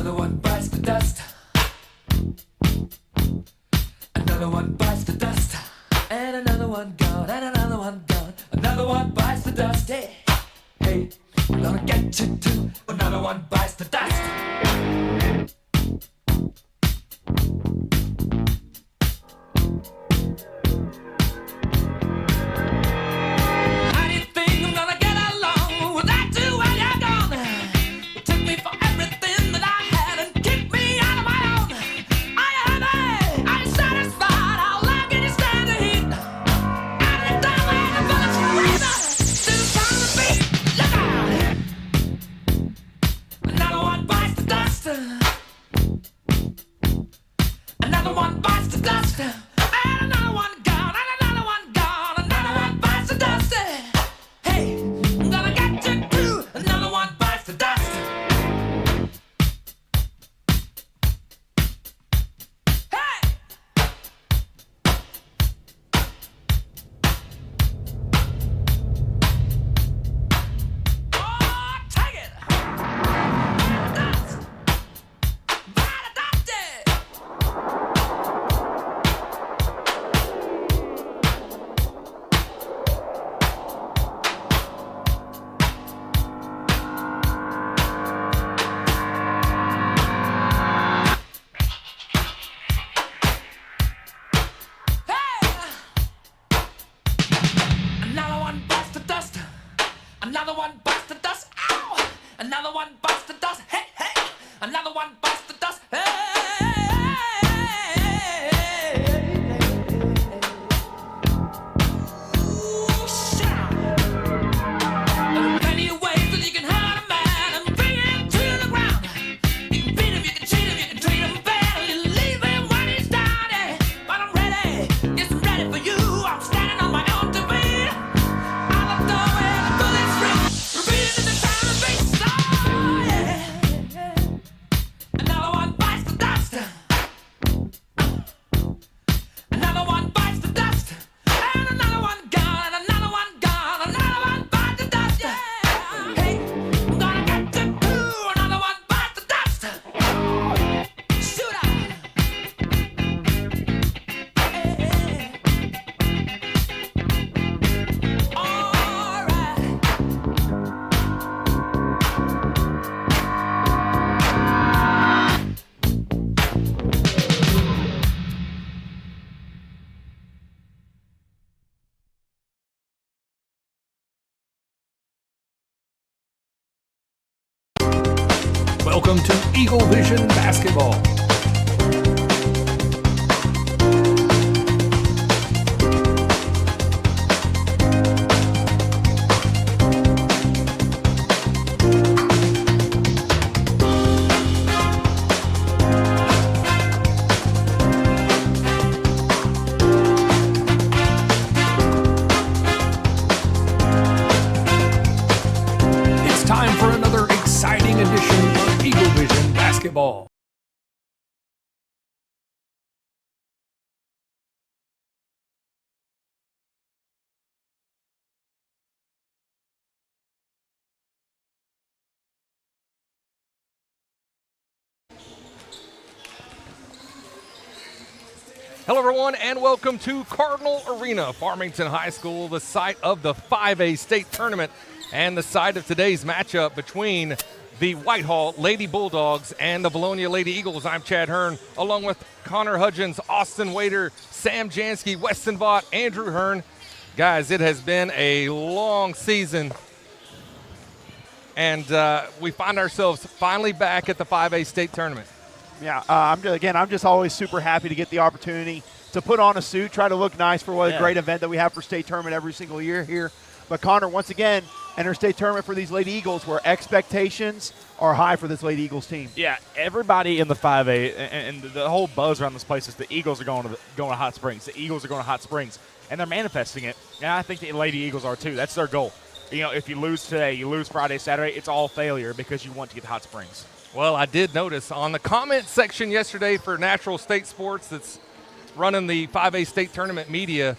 Another one bites the dust. Another one bites the dust. And another one gone, and another one gone. Another one bites the dust. Hey, hey, I'm gonna get you too. Another one bites the dust. How do you think I'm gonna get along without you when you're gone? You took me for everything that I had and kicked me out of my own. Are you happy? Are you satisfied? How long can you stand the heat? Out of the time when the bullets razor to the sound of the beat. Look out! Another one bites the dust. Another one bites the dust. And another one gone. And another one gone. Another one bites the dust. Hey, I'm gonna get you too. Another one bites the dust. Hey! Oh, take it! Dust! Bite the dust! Another one bites the dust. Another one bites the dust. Ow! Another one bites the dust. Hey, hey! Another one bites the dust. Hey! Ooh, shut up. There are plenty of ways that you can hurt a man and bring him to the ground. You can beat him, you can cheat him, you can treat him bad, and you leave him when he's down. Yeah. But I'm ready, yes, I'm ready for you. I'm standing on my own two feet. Out the door where the bullets ring, repeating the time and beat. Oh, yeah. Another one bites the dust. Another one bites the dust. And another one gone. And another one gone. Another one bites the dust. Yeah. Hey, I'm gonna get you too. Another one bites the dust. Shoot out. Hey. All right. Welcome to Eagle Vision Basketball. It's time for another exciting edition of Eagle Vision Basketball. Hello, everyone, and welcome to Cardinal Arena, Farmington High School, the site of the 5A state tournament and the site of today's matchup between the White Hall Lady Bulldogs and the Vilonia Lady Eagles. I'm Chad Hearn, along with Connor Hudgens, Austin Wader, Sam Jansky, Weston Vaught, Andrew Hearn. Guys, it has been a long season, and we find ourselves finally back at the 5A state tournament. Yeah, I'm just always super happy to get the opportunity to put on a suit, try to look nice for what a great event that we have for state tournament every single year here. But Connor, once again, enter state tournament for these Lady Eagles where expectations are high for this Lady Eagles team. Yeah, everybody in the 5A and the whole buzz around this place is the Eagles are going to Hot Springs. The Eagles are going to Hot Springs, and they're manifesting it. And I think the Lady Eagles are too. That's their goal. You know, if you lose today, you lose Friday, Saturday, it's all failure because you want to get to Hot Springs. Well, I did notice on the comment section yesterday for Natural State Sports that's running the 5A state tournament media,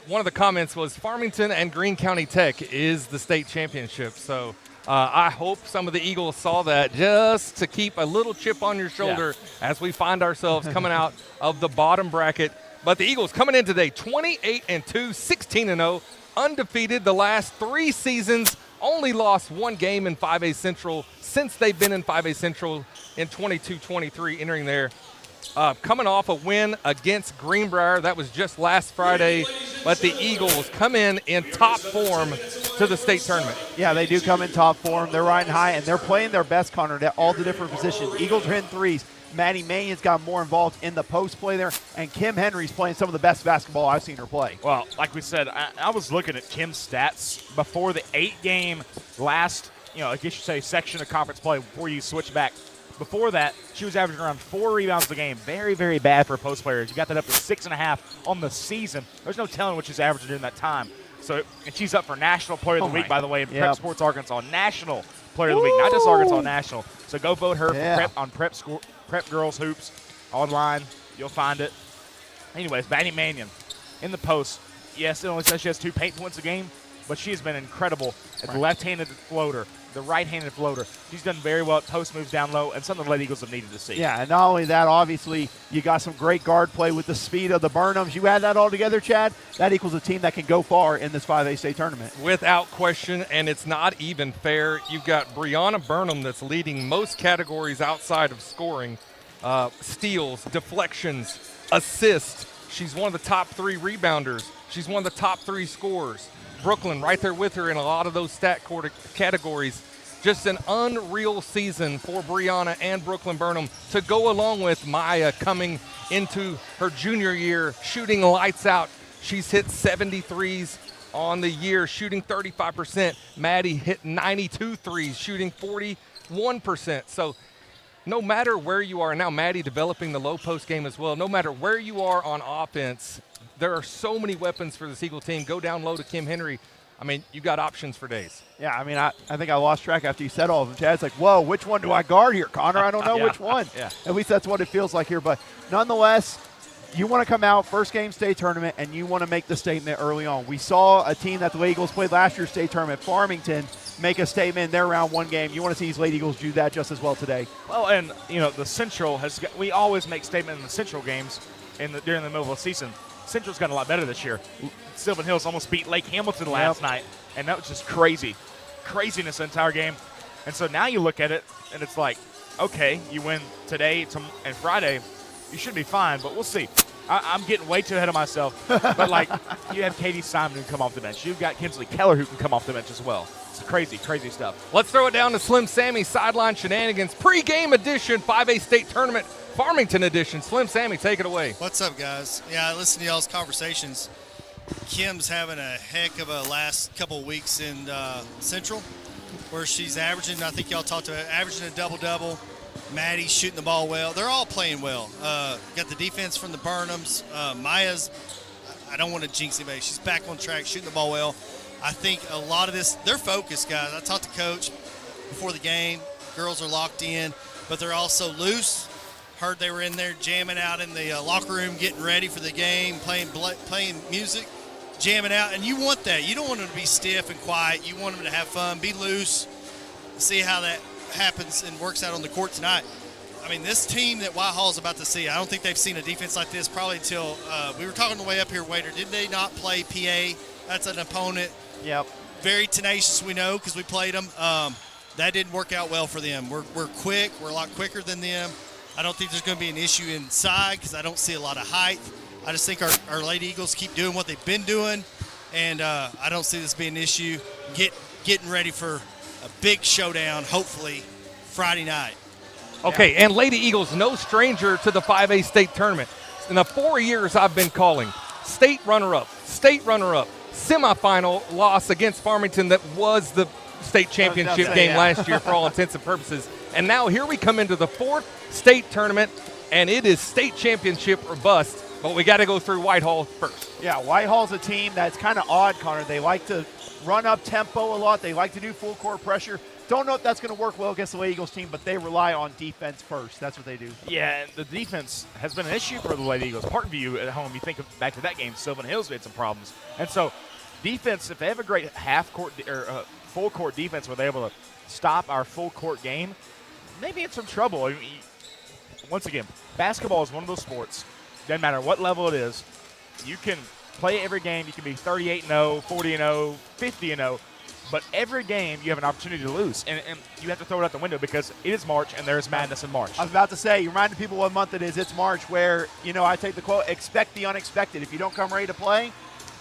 one of the comments was Farmington and Greene County Tech is the state championship. So I hope some of the Eagles saw that just to keep a little chip on your shoulder as we find ourselves coming out of the bottom bracket. But the Eagles coming in today 28-2, 16-0, undefeated the last 3 seasons, only lost 1 game in 5A Central since they've been in 5A Central in 22-23, entering there. Coming off a win against Greenbrier. That was just last Friday. But the Eagles come in top form to the state tournament. Yeah, they do come in top form. They're riding high, and they're playing their best, Connor, at all the different positions. Eagles are hitting threes. Maddie Mannion's got more involved in the post play there, and Kim Henry's playing some of the best basketball I've seen her play. Well, like we said, I was looking at Kim's stats before the 8-game last, I guess you say section of conference play before you switch back. Before that, she was averaging around 4 rebounds a game. Very, very bad for a post player. You got that up to 6.5 on the season. There's no telling what she's averaging during that time. So, and she's up for National Player of the Week, by the way, in Prep Sports Arkansas. National Player of the Week, not just Arkansas, National. So go vote her for Prep Girls Hoops online. You'll find it. Anyways, Maddie Mannion in the post. Yes, it only says she has 2 paint points a game, but she has been incredible at the left-handed floater, the right-handed floater. She's done very well at post moves down low, and something the Lady Eagles have needed to see. Yeah, and not only that, obviously, you got some great guard play with the speed of the Burnhams. You add that all together, Chad, that equals a team that can go far in this 5A state tournament. Without question, and it's not even fair. You've got Brianna Burnham that's leading most categories outside of scoring, steals, deflections, assists. She's one of the top 3 rebounders. She's one of the top 3 scorers. Brooklyn right there with her in a lot of those stat categories. Just an unreal season for Brianna and Brooklyn Burnham to go along with Maya coming into her junior year, shooting lights out. She's hit 73s on the year, shooting 35%. Maddie hit 92 threes, shooting 41%. So no matter where you are, now Maddie developing the low post game as well, no matter where you are on offense, there are so many weapons for this Eagle team. Go down low to Kim Henry. I mean, you got options for days. Yeah, I mean, I think I lost track after you said all of them, Chad. It's like, whoa, which one do I guard here, Connor? I don't know which one. At least that's what it feels like here. But nonetheless, you want to come out, first game state tournament, and you want to make the statement early on. We saw a team that the Lady Eagles played last year's state tournament, Farmington, make a statement in their round 1 game. You want to see these Lady Eagles do that just as well today. Well, and, the Central we always make statement in the Central games during the middle of the season. Central's gotten a lot better this year. Sylvan Hills almost beat Lake Hamilton last night, and that was just crazy. Craziness the entire game. And so now you look at it, and it's like, okay, you win today and Friday, you should be fine, but we'll see. I'm getting way too ahead of myself. But, you have Katie Simon who can come off the bench. You've got Kinsley Keller who can come off the bench as well. It's crazy, crazy stuff. Let's throw it down to Slim Sammy, Sideline Shenanigans, pre-game edition, 5A state tournament, Farmington edition. Slim Sammy, take it away. What's up, guys? Yeah, I listened to y'all's conversations. Kim's having a heck of a last couple of weeks in Central, where she's averaging, I think y'all talked about, averaging a double-double. Maddie's shooting the ball well. They're all playing well. Got the defense from the Burnhams. Maya's, I don't want to jinx anybody. She's back on track, shooting the ball well. I think a lot of this, they're focused, guys. I talked to Coach before the game. Girls are locked in, but they're also loose. Heard they were in there jamming out in the locker room, getting ready for the game, playing music, jamming out. And you want that. You don't want them to be stiff and quiet. You want them to have fun, be loose, see how that happens and works out on the court tonight. I mean, this team that White Hall is about to see, I don't think they've seen a defense like this probably until we were talking the way up here, Waiter. Did they not play PA? That's an opponent. Yep. Very tenacious, we know, because we played them. That didn't work out well for them. We're quick. We're a lot quicker than them. I don't think there's going to be an issue inside because I don't see a lot of height. I just think our Lady Eagles keep doing what they've been doing, and I don't see this being an issue. Getting ready for a big showdown, hopefully, Friday night. Okay, and Lady Eagles, no stranger to the 5A state tournament. In the 4 years I've been calling, state runner-up, semifinal loss against Farmington that was the state championship game last year for all intents and purposes. And now here we come into the 4th state tournament, and it is state championship or bust. But we got to go through White Hall first. Yeah, White Hall's a team that's kind of odd, Connor. They like to run up tempo a lot. They like to do full court pressure. Don't know if that's going to work well against the Lady Eagles team, but they rely on defense first. That's what they do. Yeah, and the defense has been an issue for the Lady Eagles. Parkview at home, you think back to that game, Sylvan Hills had some problems. And so defense, if they have a great half-court or full-court defense where they're able to stop our full court game, maybe in some trouble. I mean, once again, basketball is one of those sports. Doesn't matter what level it is. You can play every game. You can be 38-0, 40-0, 50-0. But every game you have an opportunity to lose, and you have to throw it out the window because it is March and there is madness in March. I was about to say, you reminded people what month it is. It's March, where, I take the quote, expect the unexpected. If you don't come ready to play,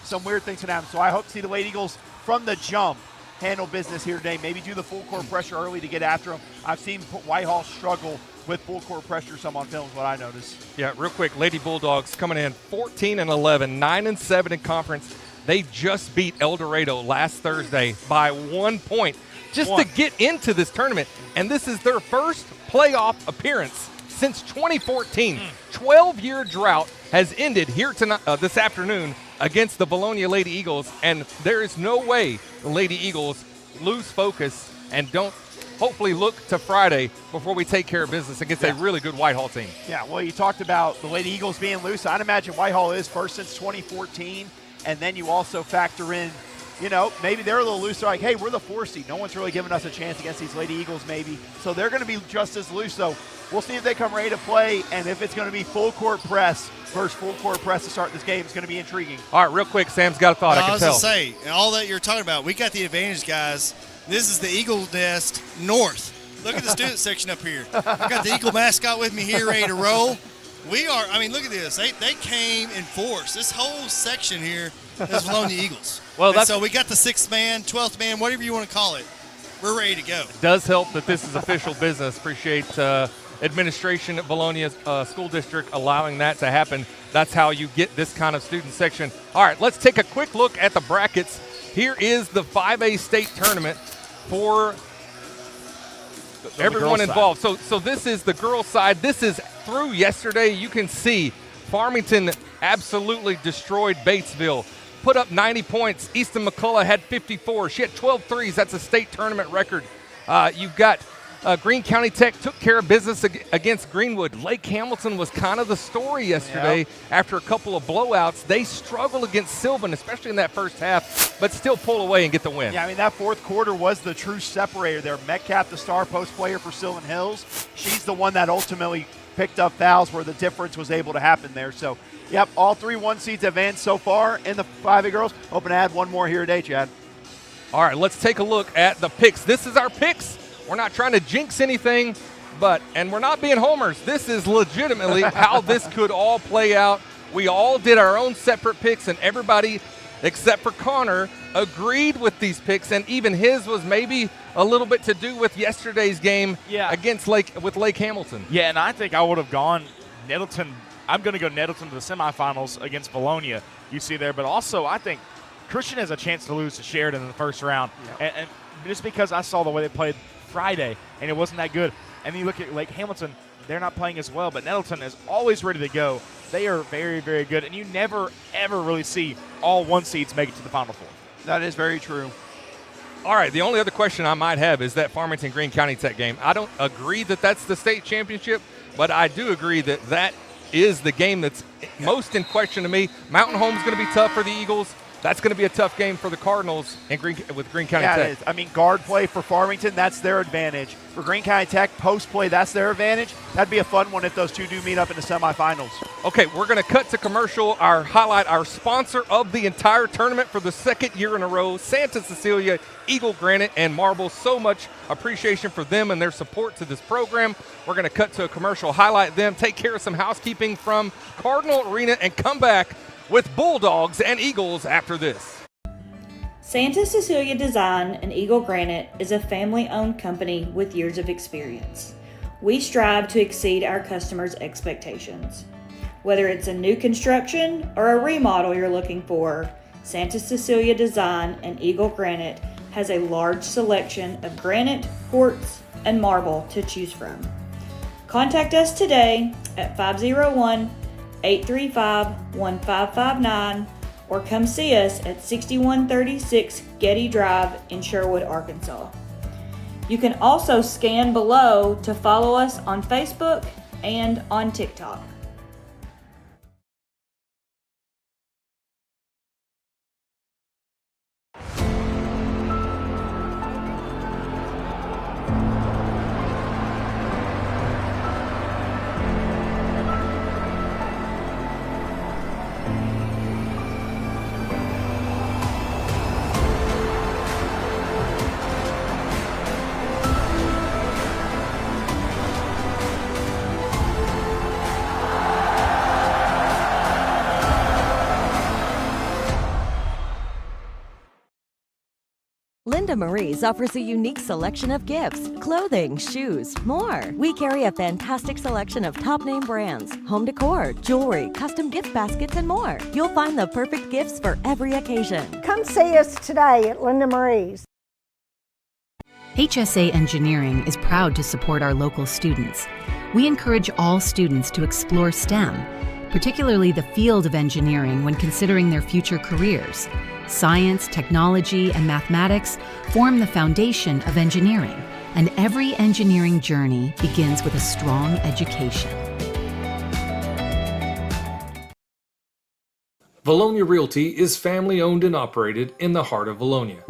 some weird things can happen. So I hope to see the Lady Eagles from the jump handle business here today. Maybe do the full court pressure early to get after them. I've seen White Hall struggle with full court pressure some on film is what I noticed. Yeah, real quick, Lady Bulldogs coming in 14-11, 9-7 in conference. They just beat El Dorado last Thursday by 1 point just to get into this tournament. And this is their first playoff appearance since 2014. 12-year drought has ended here tonight, this afternoon against the Vilonia Lady Eagles. And there is no way the Lady Eagles lose focus and don't hopefully look to Friday before we take care of business against a really good White Hall team. Yeah, well, you talked about the Lady Eagles being loose. I'd imagine White Hall is first since 2014. And then you also factor in, maybe they're a little loose. They're like, hey, we're the 4 seed. No one's really giving us a chance against these Lady Eagles maybe. So they're going to be just as loose. So we'll see if they come ready to play. And if it's going to be full court press versus full court press to start this game, it's going to be intriguing. All right, real quick, Sam's got a thought. I can tell. I was going to say, all that you're talking about, we got the advantage, guys. This is the Eagle Nest North. Look at the student section up here. I've got the Eagle mascot with me here ready to roll. We are, look at this. They came in force. This whole section here is Vilonia Eagles. Well, so we got the 6th man, 12th man, whatever you want to call it. We're ready to go. It does help that this is official business. Appreciate administration at Vilonia School District allowing that to happen. That's how you get this kind of student section. All right, let's take a quick look at the brackets. Here is the 5A state tournament for everyone involved. So this is the girls' side. This is through yesterday. You can see Farmington absolutely destroyed Batesville, put up 90 points. Easton McCullough had 54. She had 12 threes. That's a state tournament record. You've got Greene County Tech took care of business against Greenwood. Lake Hamilton was kind of the story yesterday after a couple of blowouts. They struggled against Sylvan, especially in that first half, but still pull away and get the win. Yeah, that fourth quarter was the true separator there. Metcalf, the star post player for Sylvan Hills, she's the one that ultimately picked up fouls where the difference was able to happen there. So, all 3 1 seeds have advanced so far in the 5A girls. Hoping to add one more here today, Chad. All right, let's take a look at the picks. This is our picks. We're not trying to jinx anything, and we're not being homers. This is legitimately how this could all play out. We all did our own separate picks, and everybody except for Connor agreed with these picks, and even his was maybe a little bit to do with yesterday's game against Lake Hamilton. Yeah, and I think I would have gone Nettleton. I'm going to go Nettleton to the semifinals against Vilonia. You see there, but also I think Christian has a chance to lose to Sheridan in the first round, and just because I saw the way they played Friday and it wasn't that good. And then you look at Lake Hamilton, they're not playing as well, but Nettleton is always ready to go. They are very, very good, and you never, ever really see all 1 seeds make it to the Final Four. That is very true. All right, the only other question I might have is that Farmington Greene County Tech game. I don't agree that that's the state championship, but I do agree that that is the game that's most in question to me. Mountain Home's going to be tough for the Eagles. That's going to be a tough game for the Cardinals with Greene County Tech. It is. Guard play for Farmington, that's their advantage. For Greene County Tech, post play, that's their advantage. That'd be a fun one if those two do meet up in the semifinals. Okay, we're going to cut to commercial. Highlight our sponsor of the entire tournament for the 2nd year in a row, Santa Cecilia Eagle Granite and Marble. So much appreciation for them and their support to this program. We're going to cut to a commercial, highlight them, take care of some housekeeping from Cardinal Arena, and come back with Bulldogs and Eagles after this. Santa Cecilia Design and Eagle Granite is a family-owned company with years of experience. We strive to exceed our customers' expectations. Whether it's a new construction or a remodel you're looking for, Santa Cecilia Design and Eagle Granite has a large selection of granite, quartz, and marble to choose from. Contact us today at 501-835-1559 or come see us at 6136 Getty Drive in Sherwood, Arkansas. You can also scan below to follow us on Facebook and on TikTok. Linda Marie's offers a unique selection of gifts, clothing, shoes, more. We carry a fantastic selection of top-name brands, home decor, jewelry, custom gift baskets, and more. You'll find the perfect gifts for every occasion. Come see us today at Linda Marie's. HSA Engineering is proud to support our local students. We encourage all students to explore STEM, particularly the field of engineering when considering their future careers. Science, technology, and mathematics form the foundation of engineering, and every engineering journey begins with a strong education. Vilonia Realty is family owned and operated in the heart of Vilonia.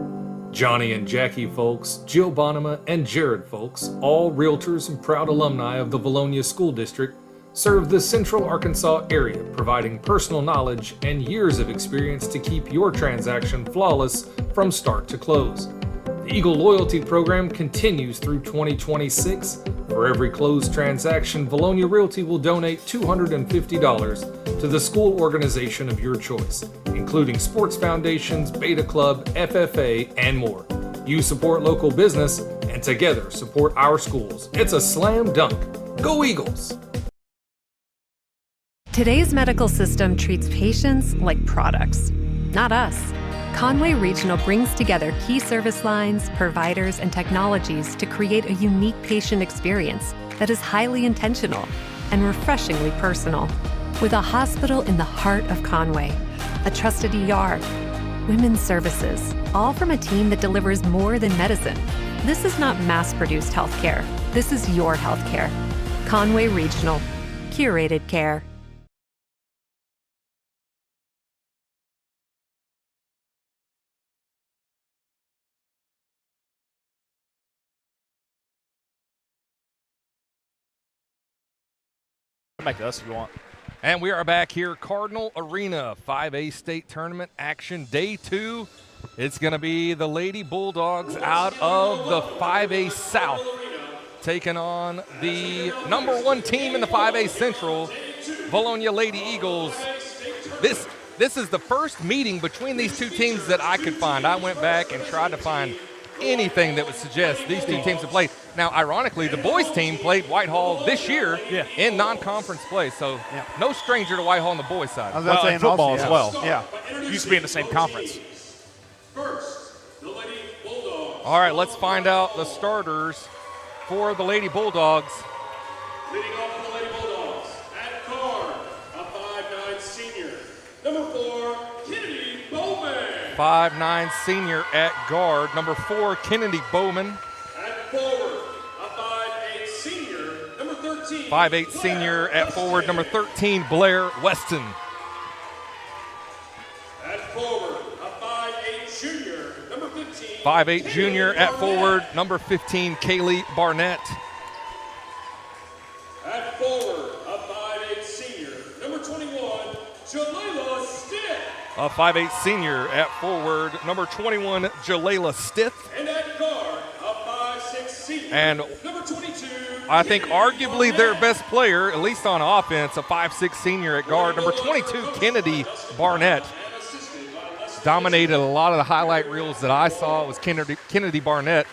Johnny and Jackie Folks, Jill Bonema, and Jared Folks, all realtors and proud alumni of the Vilonia School District, serve the Central Arkansas area, providing personal knowledge and years of experience to keep your transaction flawless from start to close. The Eagle Loyalty Program continues through 2026. For every closed transaction, Vilonia Realty will donate $250 to the school organization of your choice, including sports foundations, Beta Club, FFA, and more. You support local business, and together support our schools. It's a slam dunk. Go Eagles! Today's medical system treats patients like products, not us. Conway Regional brings together key service lines, providers, and technologies to create a unique patient experience that is highly intentional and refreshingly personal. With a hospital in the heart of Conway, a trusted ER, women's services, all from a team that delivers more than medicine. This is not mass-produced healthcare. This is your healthcare. Conway Regional. Curated care. Make us if you want. And we are back here, Cardinal Arena, 5A state tournament action, day 2. It's going to be the Lady Bulldogs out of the 5A South, taking on the #1 team in the 5A Central, Vilonia Lady Eagles. This is the first meeting between these two teams that I could find. I went back and tried to find anything that would suggest these two teams have played. Now, ironically, the boys team played White Hall this year in non-conference play, so no stranger to White Hall on the boys side. I was about to say, and football also, as well. Yeah. Used to be in the same conference. First, the Lady Bulldogs. All right, let's find out the starters for the Lady Bulldogs. Leading off with the Lady Bulldogs, at guard, a 5'9" senior, number 4, Kennedy Bowman. 5'9" senior at guard, number 4, Kennedy Bowman. At forward, a 5'8" senior, number 13. 5'8" senior at forward, number 13, Blair Weston. At forward, a 5'8" junior, number 15. 5'8" junior at forward, number 15, Kaylee Barnett. At forward, a 5'8" senior, number 21, Jalela Stitt. A 5'8" senior at forward, number 21, Jalela Stith. And at guard, a 5'6" senior, And number 22. I think arguably their best player, at least on offense, a 5'6" senior at guard, number 22, Kennedy Barnett. Dominated a lot of the highlight reels that I saw. It was Kennedy Barnett.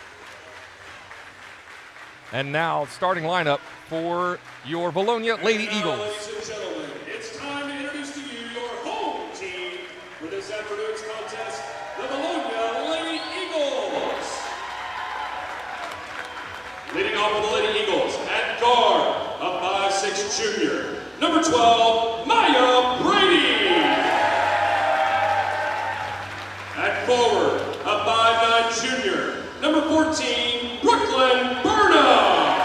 And now starting lineup for your Vilonia Lady Eagles. Ladies and gentlemen, it's time to introduce to you your home team for this afternoon's contest, the Vilonia Lady Eagles. Leading off with the Lady Eagles, at guard, a 5'6" junior, number 12, Maya Brady. At forward, a 5'9" junior, number 14, Brooklyn Burnham.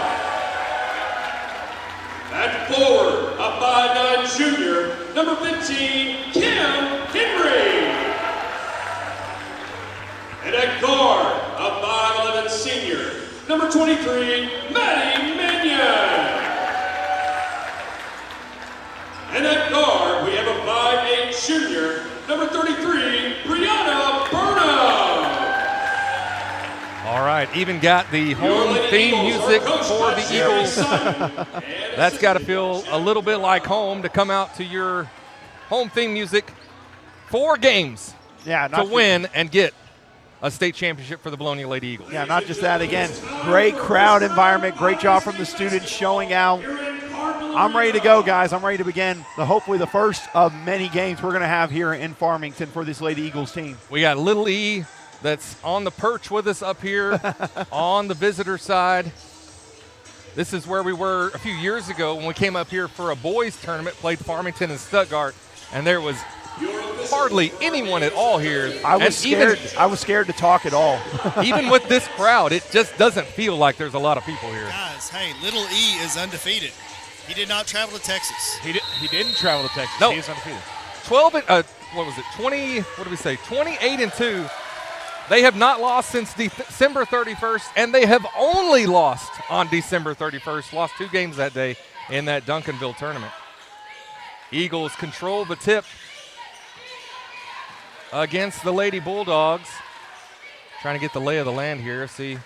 At forward, a 5'9" junior, number 15, Kim Henry. And at guard, a 5'11" senior, number 23, Maddie Minion. And at guard, we have a 5'8" junior, number 33, Brianna Burnham. All right, even got the home theme music for the Eagles. That's got to feel a little bit like home to come out to your home theme music. 4 games to win and get a state championship for the Vilonia Lady Eagles. Yeah, not just that. Again, great crowd environment. Great job from the students showing out. I'm ready to go, guys. I'm ready to begin hopefully the first of many games we're going to have here in Farmington for this Lady Eagles team. We got Little E that's on the perch with us up here on the visitor side. This is where we were a few years ago when we came up here for a boys tournament, played Farmington and Stuttgart, and there was hardly anyone at all here. I was scared to talk at all. Even with this crowd, it just doesn't feel like there's a lot of people here. Guys, hey, Little E is undefeated. He did not travel to Texas. He didn't travel to Texas. No. He is undefeated. 28-2. They have not lost since December 31st, and they have only lost on December 31st. Lost 2 games that day in that Duncanville tournament. Eagles control the tip against the Lady Bulldogs. Trying to get the lay of the land here. See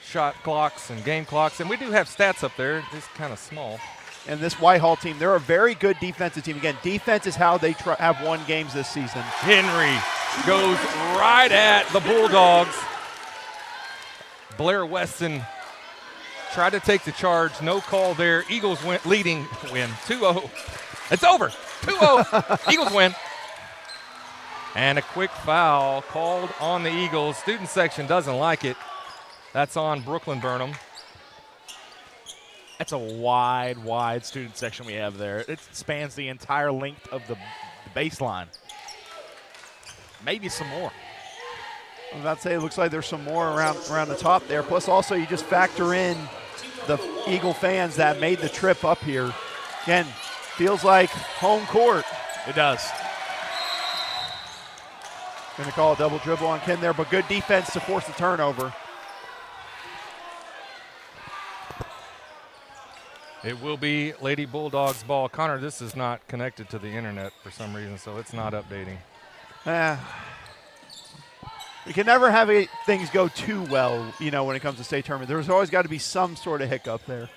shot clocks and game clocks, and we do have stats up there. It's kind of small. And this White Hall team, they're a very good defensive team. Again, defense is how they have won games this season. Henry goes right at the Bulldogs. Blair Weston tried to take the charge. No call there. Eagles win 2-0. It's over. 2-0. Eagles win. And a quick foul called on the Eagles. Student section doesn't like it. That's on Brooklyn Burnham. That's a wide student section we have there. It spans the entire length of the baseline. Maybe some more. I was about to say, it looks like there's some more around the top there. Plus, also, you just factor in the Eagle fans that made the trip up here. Again, feels like home court. It does. Going to call a double dribble on Ken there, but good defense to force the turnover. It will be Lady Bulldogs ball. Connor, this is not connected to the internet for some reason, so it's not updating. We can never have things go too well, when it comes to state tournament. There's always got to be some sort of hiccup there.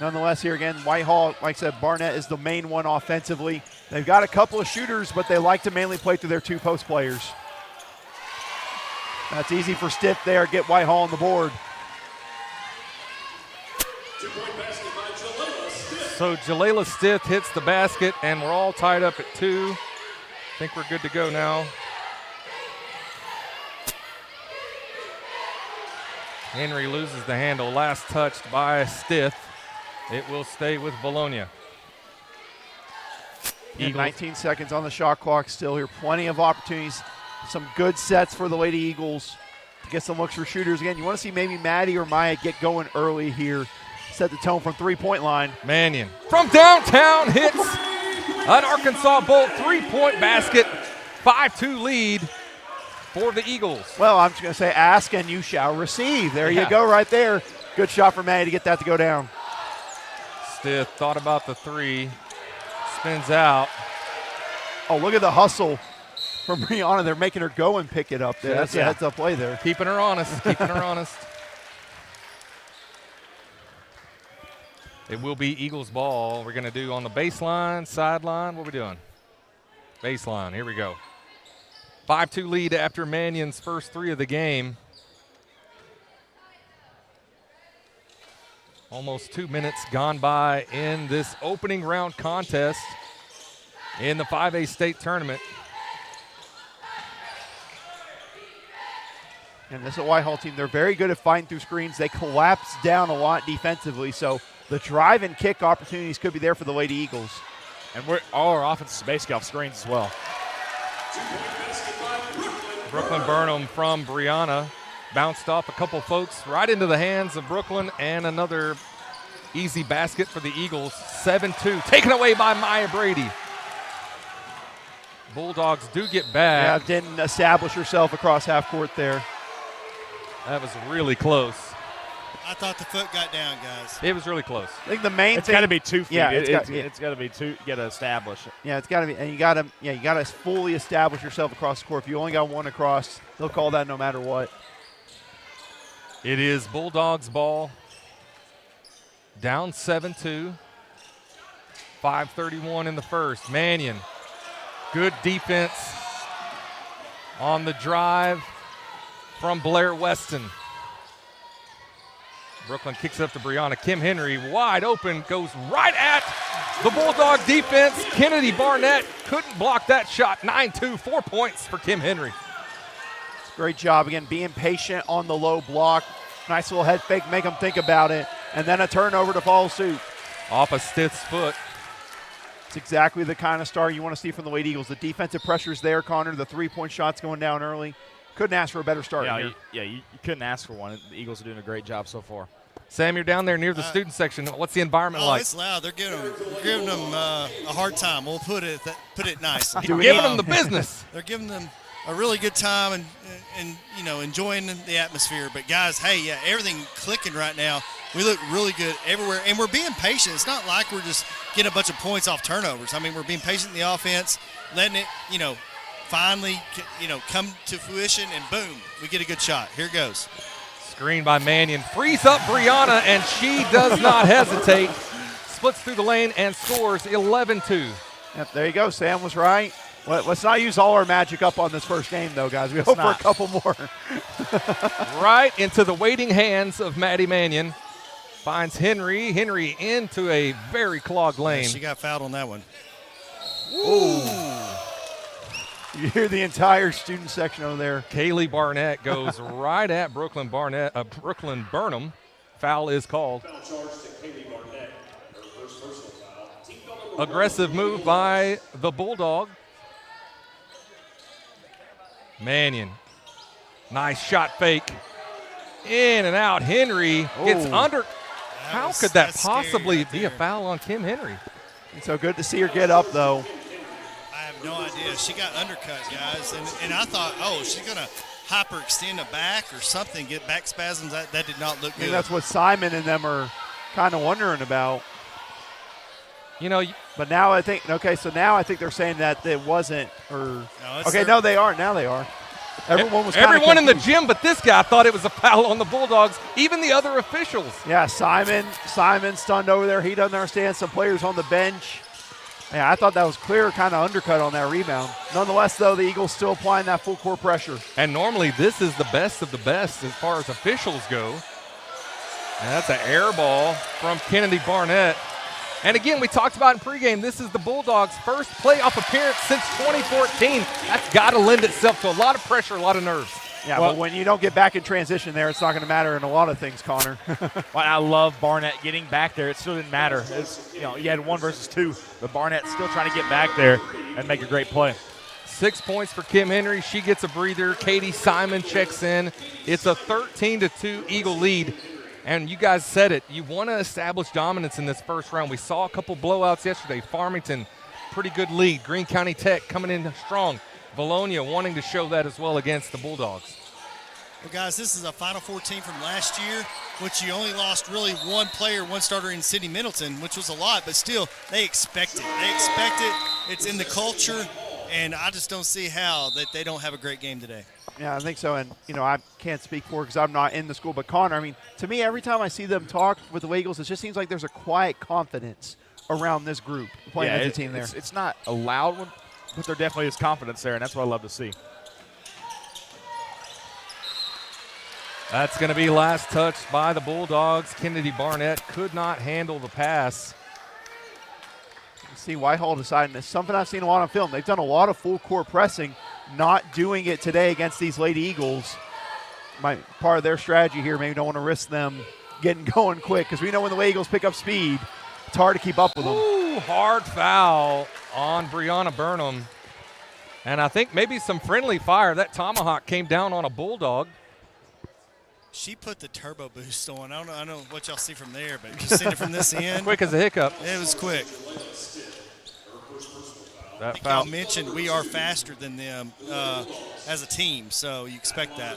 Nonetheless, here again, White Hall, like I said, Barnett is the main one offensively. They've got a couple of shooters, but they like to mainly play through their 2 post players. That's easy for Stiff there. Get White Hall on the board. So Jalela Stith hits the basket, and we're all tied up at 2. I think we're good to go now. Henry loses the handle. Last touched by Stith. It will stay with Vilonia. 19 seconds on the shot clock still here. Plenty of opportunities. Some good sets for the Lady Eagles to get some looks for shooters. Again, you want to see maybe Maddie or Maya get going early here. Set the tone from 3-point line. Mannion from downtown hits an Arkansas Bolt 3-point basket. 5-2 lead for the Eagles. Well, I'm just going to say ask and you shall receive. There you go right there. Good shot for Maddie to get that to go down. Stith thought about the 3. Spins out. Oh, look at the hustle from Brianna. They're making her go and pick it up there. That's a heads-up play there. Keeping her honest. It will be Eagles ball. We're going to do on the baseline, sideline. What are we doing? Baseline. Here we go. 5-2 lead after Mannion's first 3 of the game. Almost 2 minutes gone by in this opening round contest in the 5A state tournament. And this is a White Hall team. They're very good at fighting through screens. They collapse down a lot defensively, so the drive and kick opportunities could be there for the Lady Eagles. And all our offense is basically off screens as well. Brooklyn Burnham from Brianna bounced off a couple folks right into the hands of Brooklyn, and another easy basket for the Eagles. 7-2, taken away by Maya Brady. Bulldogs do get back. Yeah, didn't establish herself across half court there. That was really close. I thought the foot got down, guys. It was really close. I think the main It's got to be 2 feet. Yeah, it's got to be 2. You got to establish it. Yeah, it's got to be, and you got to fully establish yourself across the court. If you only got one across, they'll call that no matter what. It is Bulldogs ball. Down 7-2. 5:31 in the first. Mannion, good defense. on the drive from Blair Weston. Brooklyn kicks it up to Brianna. Kim Henry wide open, goes right at the Bulldog defense. Kennedy Barnett couldn't block that shot. 9-2, 4 points for Kim Henry. Great job, again, being patient on the low block. Nice little head fake, make them think about it, and then a turnover to follow suit. Off a stiff foot. It's exactly the kind of start you want to see from the Lady Eagles. The defensive pressure's there, Connor. The three-point shot's going down early. Couldn't ask for a better start here. You couldn't ask for one. The Eagles are doing a great job so far. Sam, you're down there near the student section. What's the environment like? It's loud. They're giving them a hard time. We'll put it nice. You're giving them the business. They're giving them a really good time and enjoying the atmosphere. But guys, everything clicking right now. We look really good everywhere, and we're being patient. It's not like we're just getting a bunch of points off turnovers. I mean, we're being patient in the offense, letting it, finally, come to fruition, and boom, we get a good shot. Here it goes. Screen by Mannion. Frees up Brianna, and she does not hesitate. Splits through the lane and scores 11-2. Yep, there you go. Sam was right. Let's not use all our magic up on this first game, though, guys. We hope for a couple more. Right into the waiting hands of Maddie Mannion. Finds Henry. Henry into a very clogged lane. Yeah, she got fouled on that one. Ooh. You hear the entire student section over there. Kaylee Barnett goes right at Brooklyn Burnham. Foul is called. Aggressive move by the Bulldog. Mannion. Nice shot fake. In and out. Henry gets under. How could that possibly be a foul on Kim Henry? It's so good to see her get up, though. I have no idea. She got undercut, guys. And I thought, she's going to hyperextend a back or something, get back spasms. That did not look good. That's what Simon and them are kind of wondering about. But now I think, now I think they're saying that it wasn't. No, they are. Now they are. Everyone in the gym but this guy thought it was a foul on the Bulldogs, even the other officials. Yeah, Simon stunned over there. He doesn't understand. Some players on the bench. Yeah, I thought that was clear kind of undercut on that rebound. Nonetheless, though, the Eagles still applying that full court pressure. And normally this is the best of the best as far as officials go. And that's an air ball from Kennedy Barnett. And again, we talked about in pregame, this is the Bulldogs' first playoff appearance since 2014. That's got to lend itself to a lot of pressure, a lot of nerves. Yeah, but when you don't get back in transition there, it's not going to matter in a lot of things, Connor. I love Barnett getting back there. It still didn't matter. You had 1 versus 2, but Barnett's still trying to get back there and make a great play. 6 points for Kim Henry. She gets a breather. Katie Simon checks in. It's a 13-2 Eagle lead. And you guys said it. You want to establish dominance in this first round. We saw a couple blowouts yesterday. Farmington, pretty good lead. Greene County Tech coming in strong. Vilonia wanting to show that as well against the Bulldogs. Well, guys, this is a Final Four team from last year, which you only lost really one player, one starter in Sydney Middleton, which was a lot, but still, they expect it. They expect it. It's in the culture, and I just don't see how that they don't have a great game today. Yeah, I think so, and, I can't speak for it because I'm not in the school, but Connor, to me, every time I see them talk with the Eagles, it just seems like there's a quiet confidence around this group playing as a team there. It's not a loud one, but there definitely is confidence there, and that's what I love to see. That's going to be last touched by the Bulldogs. Kennedy Barnett could not handle the pass. You see White Hall deciding this. Something I've seen a lot on film. They've done a lot of full court pressing, not doing it today against these Lady Eagles. Part of their strategy here, maybe don't want to risk them getting going quick because we know when the Lady Eagles pick up speed, it's hard to keep up with them. Ooh, hard foul on Brianna Burnham. And I think maybe some friendly fire. That tomahawk came down on a Bulldog. She put the turbo boost on. I don't know what y'all see from there, but just seeing it from this end. Quick as a hiccup. It was quick. That I think foul. y'all mentioned we are faster than them as a team, so you expect that.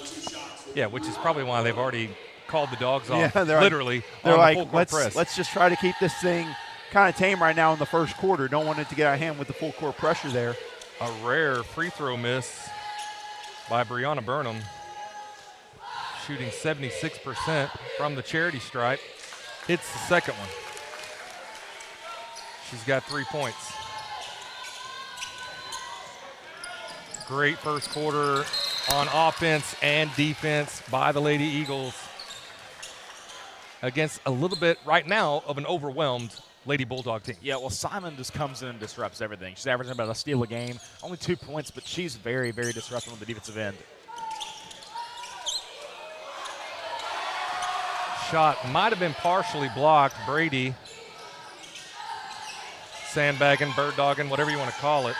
Yeah, which is probably why they've already called the Dogs off, Yeah, they're literally, they're on like, the full court press. let's just try to keep this thing kind of tame right now in the first quarter. Don't want it to get out of hand with the full court pressure there. A rare free throw miss by Brianna Burnham, shooting 76% from the charity stripe. Hits the second one. She's got 3 points. Great first quarter on offense and defense by the Lady Eagles against a little bit right now of an overwhelmed Lady Bulldog team. Yeah, well, Simon just comes in and disrupts everything. She's averaging about a steal a game, only 2 points, but she's very, very disruptive on the defensive end. Shot might have been partially blocked. Brady sandbagging, bird dogging, whatever you want to call it.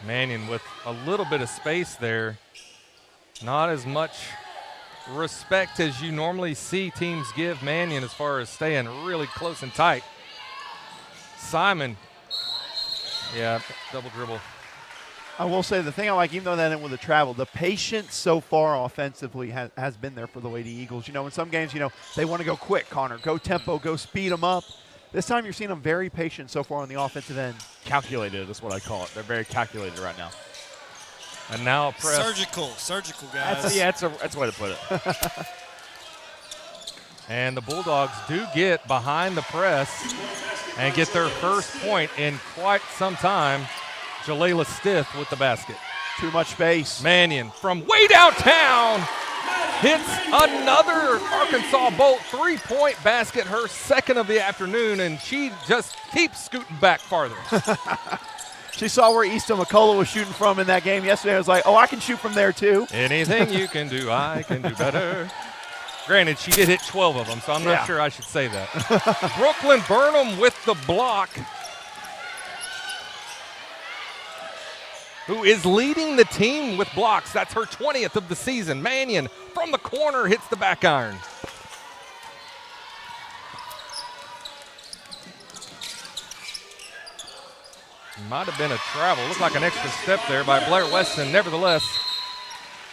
Mannion with a little bit of space there. Not as much respect as you normally see teams give Mannion as far as staying really close and tight. Simon, yeah, double dribble. I will say the thing I like, even though that ended with the travel, the patience so far offensively has been there for the Lady Eagles. You know, in some games, you know, they want to go quick, Connor, go tempo, go speed them up. This time you're seeing them very patient so far on the offensive end. Calculated is what I call it. They're very calculated right now. And now a press. Surgical, guys. That's a way to put it. And the Bulldogs do get behind the press and get their first point in quite some time. Jalela Stith with the basket. Too much space. Mannion from way downtown hits another Arkansas Bolt three-point basket, her second of the afternoon, and she just keeps scooting back farther. She saw where Easton McCullough was shooting from in that game yesterday. I was like, oh, I can shoot from there too. Anything you can do, I can do better. Granted, she did hit 12 of them, so I'm not sure I should say that. Brooklyn Burnham with the block, who is leading the team with blocks. That's her 20th of the season. Mannion from the corner hits the back iron. Might have been a travel. Looked like an extra step there by Blair Weston. Nevertheless,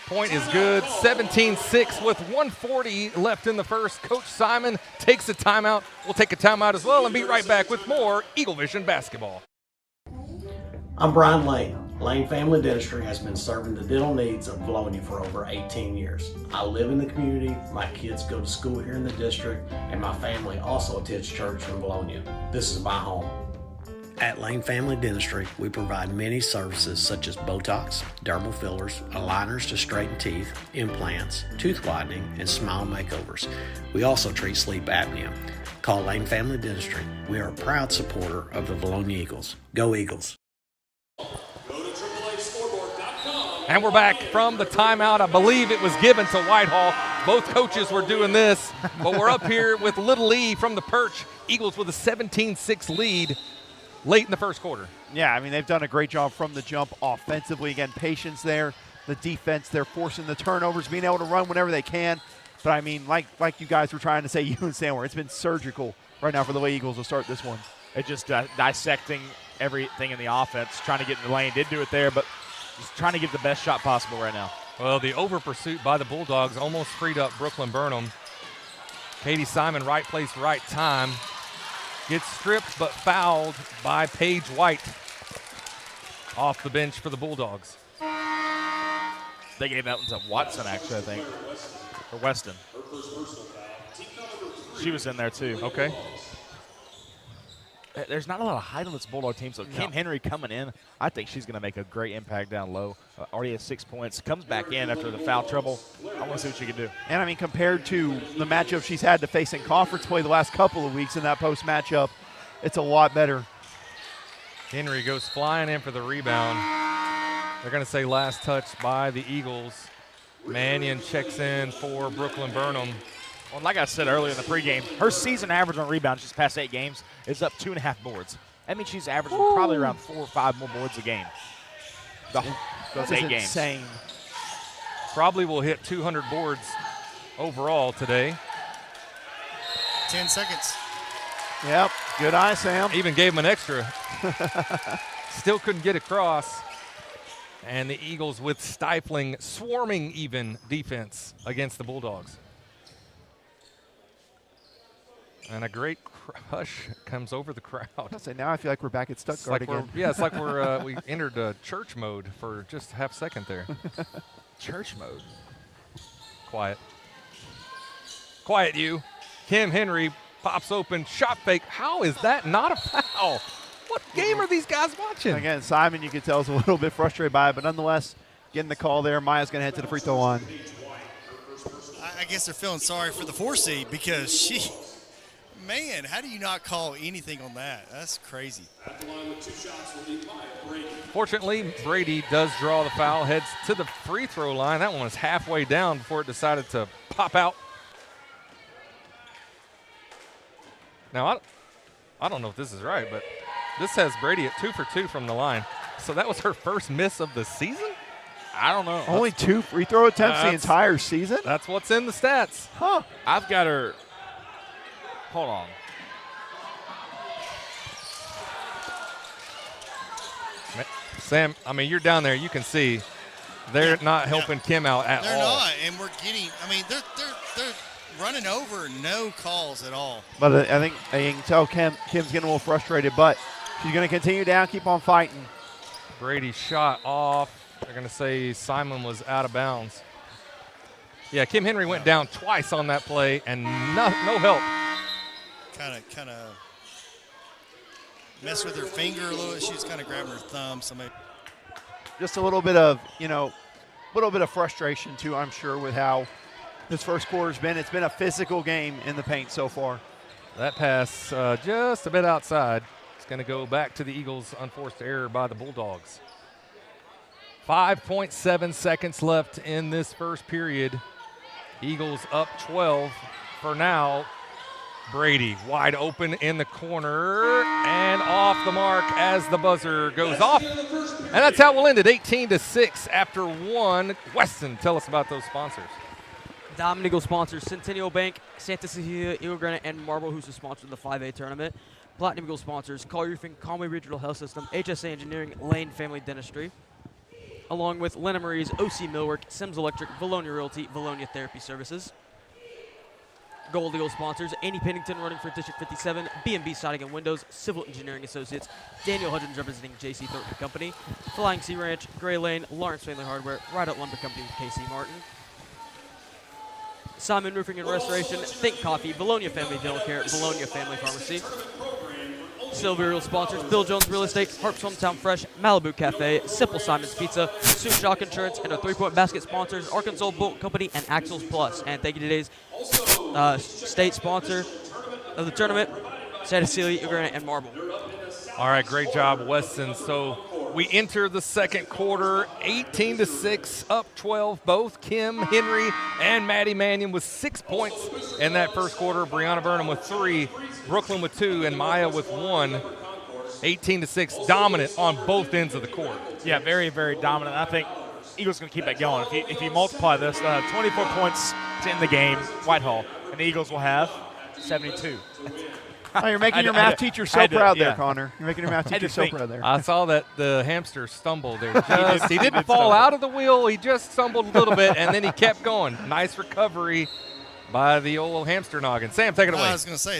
point is good. 17-6 with 1:40 left in the first. Coach Simon takes a timeout. We'll take a timeout as well and be right back with more Eagle Vision basketball. I'm Brian Lane. Lane Family Dentistry has been serving the dental needs of Vilonia for over 18 years. I live in the community, my kids go to school here in the district, and my family also attends church in Vilonia. This is my home. At Lane Family Dentistry, we provide many services such as Botox, dermal fillers, aligners to straighten teeth, implants, tooth whitening, and smile makeovers. We also treat sleep apnea. Call Lane Family Dentistry. We are a proud supporter of the Vilonia Eagles. Go Eagles! And we're back from the timeout. I believe it was given to Whitehall. Both coaches were doing this, but we're up here with Little E from the perch. Eagles with a 17-6 lead late in the first quarter. Yeah, I mean, they've done a great job from the jump offensively. Again, patience there. The defense, they're forcing the turnovers, being able to run whenever they can. But, I mean, like you guys were trying to say, you and Sandware, it's been surgical right now for the Eagles to start this one. It's just dissecting everything in the offense, trying to get in the lane. Did do it there, but just trying to get the best shot possible right now. Well, the over pursuit by the Bulldogs almost freed up Brooklyn Burnham. Katie Simon, right place, right time. Gets stripped but fouled by Paige White off the bench for the Bulldogs. They gave that one to Watson, actually, I think, or Weston. She was in there, too. Okay. There's not a lot of height on this Bulldog team, so Kim Henry coming in, I think she's going to make a great impact down low. Already has 6 points. Comes back in after the foul trouble. I want to see what she can do. And, I mean, compared to the matchup she's had to face in conference play the last couple of weeks in that post matchup, it's a lot better. Henry goes flying in for the rebound. They're going to say last touch by the Eagles. Mannion checks in for Brooklyn Burnham. Well, like I said earlier in the pregame, her season average on rebounds just past 8 games is up 2.5 boards. That means she's averaging probably around 4 or 5 more boards a game. Those 8 games. Insane. Probably will hit 200 boards overall today. 10 seconds. Yep, good eye, Sam. Even gave him an extra. Still couldn't get across. And the Eagles with stifling, swarming even defense against the Bulldogs. And a great hush comes over the crowd. I'll say now I feel like we're back at Stuttgart again. Yeah, it's like we entered church mode for just half a second there. Church mode. Quiet. Quiet, you. Kim Henry pops open, shot fake. How is that not a foul? game are these guys watching? Again, Simon, you can tell, is a little bit frustrated by it, but nonetheless, getting the call there. Maya's going to head to the free throw line. I guess they're feeling sorry for the 4 seed because man, how do you not call anything on that? That's crazy. Fortunately, Brady does draw the foul, heads to the free throw line. That one was halfway down before it decided to pop out. Now, I don't know if this is right, but this has Brady at 2 for 2 from the line. So that was her first miss of the season? I don't know. Only 2 free throw attempts the entire season? That's what's in the stats. Huh. I've got her. Hold on. Sam, I mean, you're down there. You can see they're not helping Kim out at all. They're not, and we're getting. I mean, they're running over, no calls at all. But I think you can tell Kim's getting a little frustrated, but she's going to continue down, keep on fighting. Brady shot off. They're going to say Simon was out of bounds. Yeah, Kim Henry went down twice on that play, and no help. Kind of messed with her finger a little. She was kind of grabbing her thumb. So maybe just a little bit of frustration too, I'm sure, with how this first quarter's been. It's been a physical game in the paint so far. That pass just a bit outside. It's going to go back to the Eagles. Unforced error by the Bulldogs. 5.7 seconds left in this first period. Eagles up 12 for now. Brady wide open in the corner and off the mark as the buzzer goes off. And that's how we'll end it, 18-6 after 1. Weston, tell us about those sponsors. Diamond Eagle sponsors Centennial Bank, Santa Cecilia, Eagle Granite, and Marble, who's the sponsor of the 5A tournament. Platinum Eagle sponsors Collier Roofing, Conway Regional Health System, HSA Engineering, Lane Family Dentistry, along with Lena Marie's OC Millwork, Sims Electric, Vilonia Realty, Vilonia Therapy Services. Gold Eagle sponsors Andy Pennington running for District 57, B&B Siding and Windows, Civil Engineering Associates, Daniel Hudgens representing J.C. Thornton Company, Flying Sea Ranch, Gray Lane, Lawrence Family Hardware, Rideout Lumber Company with K.C. Martin, Simon Roofing and Restoration, Think Coffee, Vilonia Family Dental Care, Vilonia Family Pharmacy. Silver Real sponsors Bill Jones Real Estate, Harp's Hometown Fresh, Malibu Cafe, Simple Simon's Pizza, Sue Shock Insurance, and our 3-point basket sponsors Arkansas Bolt Company and Axles Plus. And thank you to today's state sponsor of the tournament, Santa Cecilia, Eagle Granite, and Marble. All right, great job, Weston. So we enter the second quarter, 18-6, up 12. Both Kim Henry and Maddie Mannion with 6 points in that first quarter. Brianna Burnham with 3, Brooklyn with 2, and Maya with 1. 18-6, dominant on both ends of the court. Yeah, very, very dominant. I think Eagles going to keep that going. If you multiply this, 24 points to end the game, White Hall, and the Eagles will have 72. Oh, you're making your math teacher so proud there, Connor. You're making your math teacher so proud there. I saw that the hamster stumbled there. He didn't fall out of the wheel. He just stumbled a little bit, and then he kept going. Nice recovery by the old hamster noggin. Sam, take it away. I was going to say,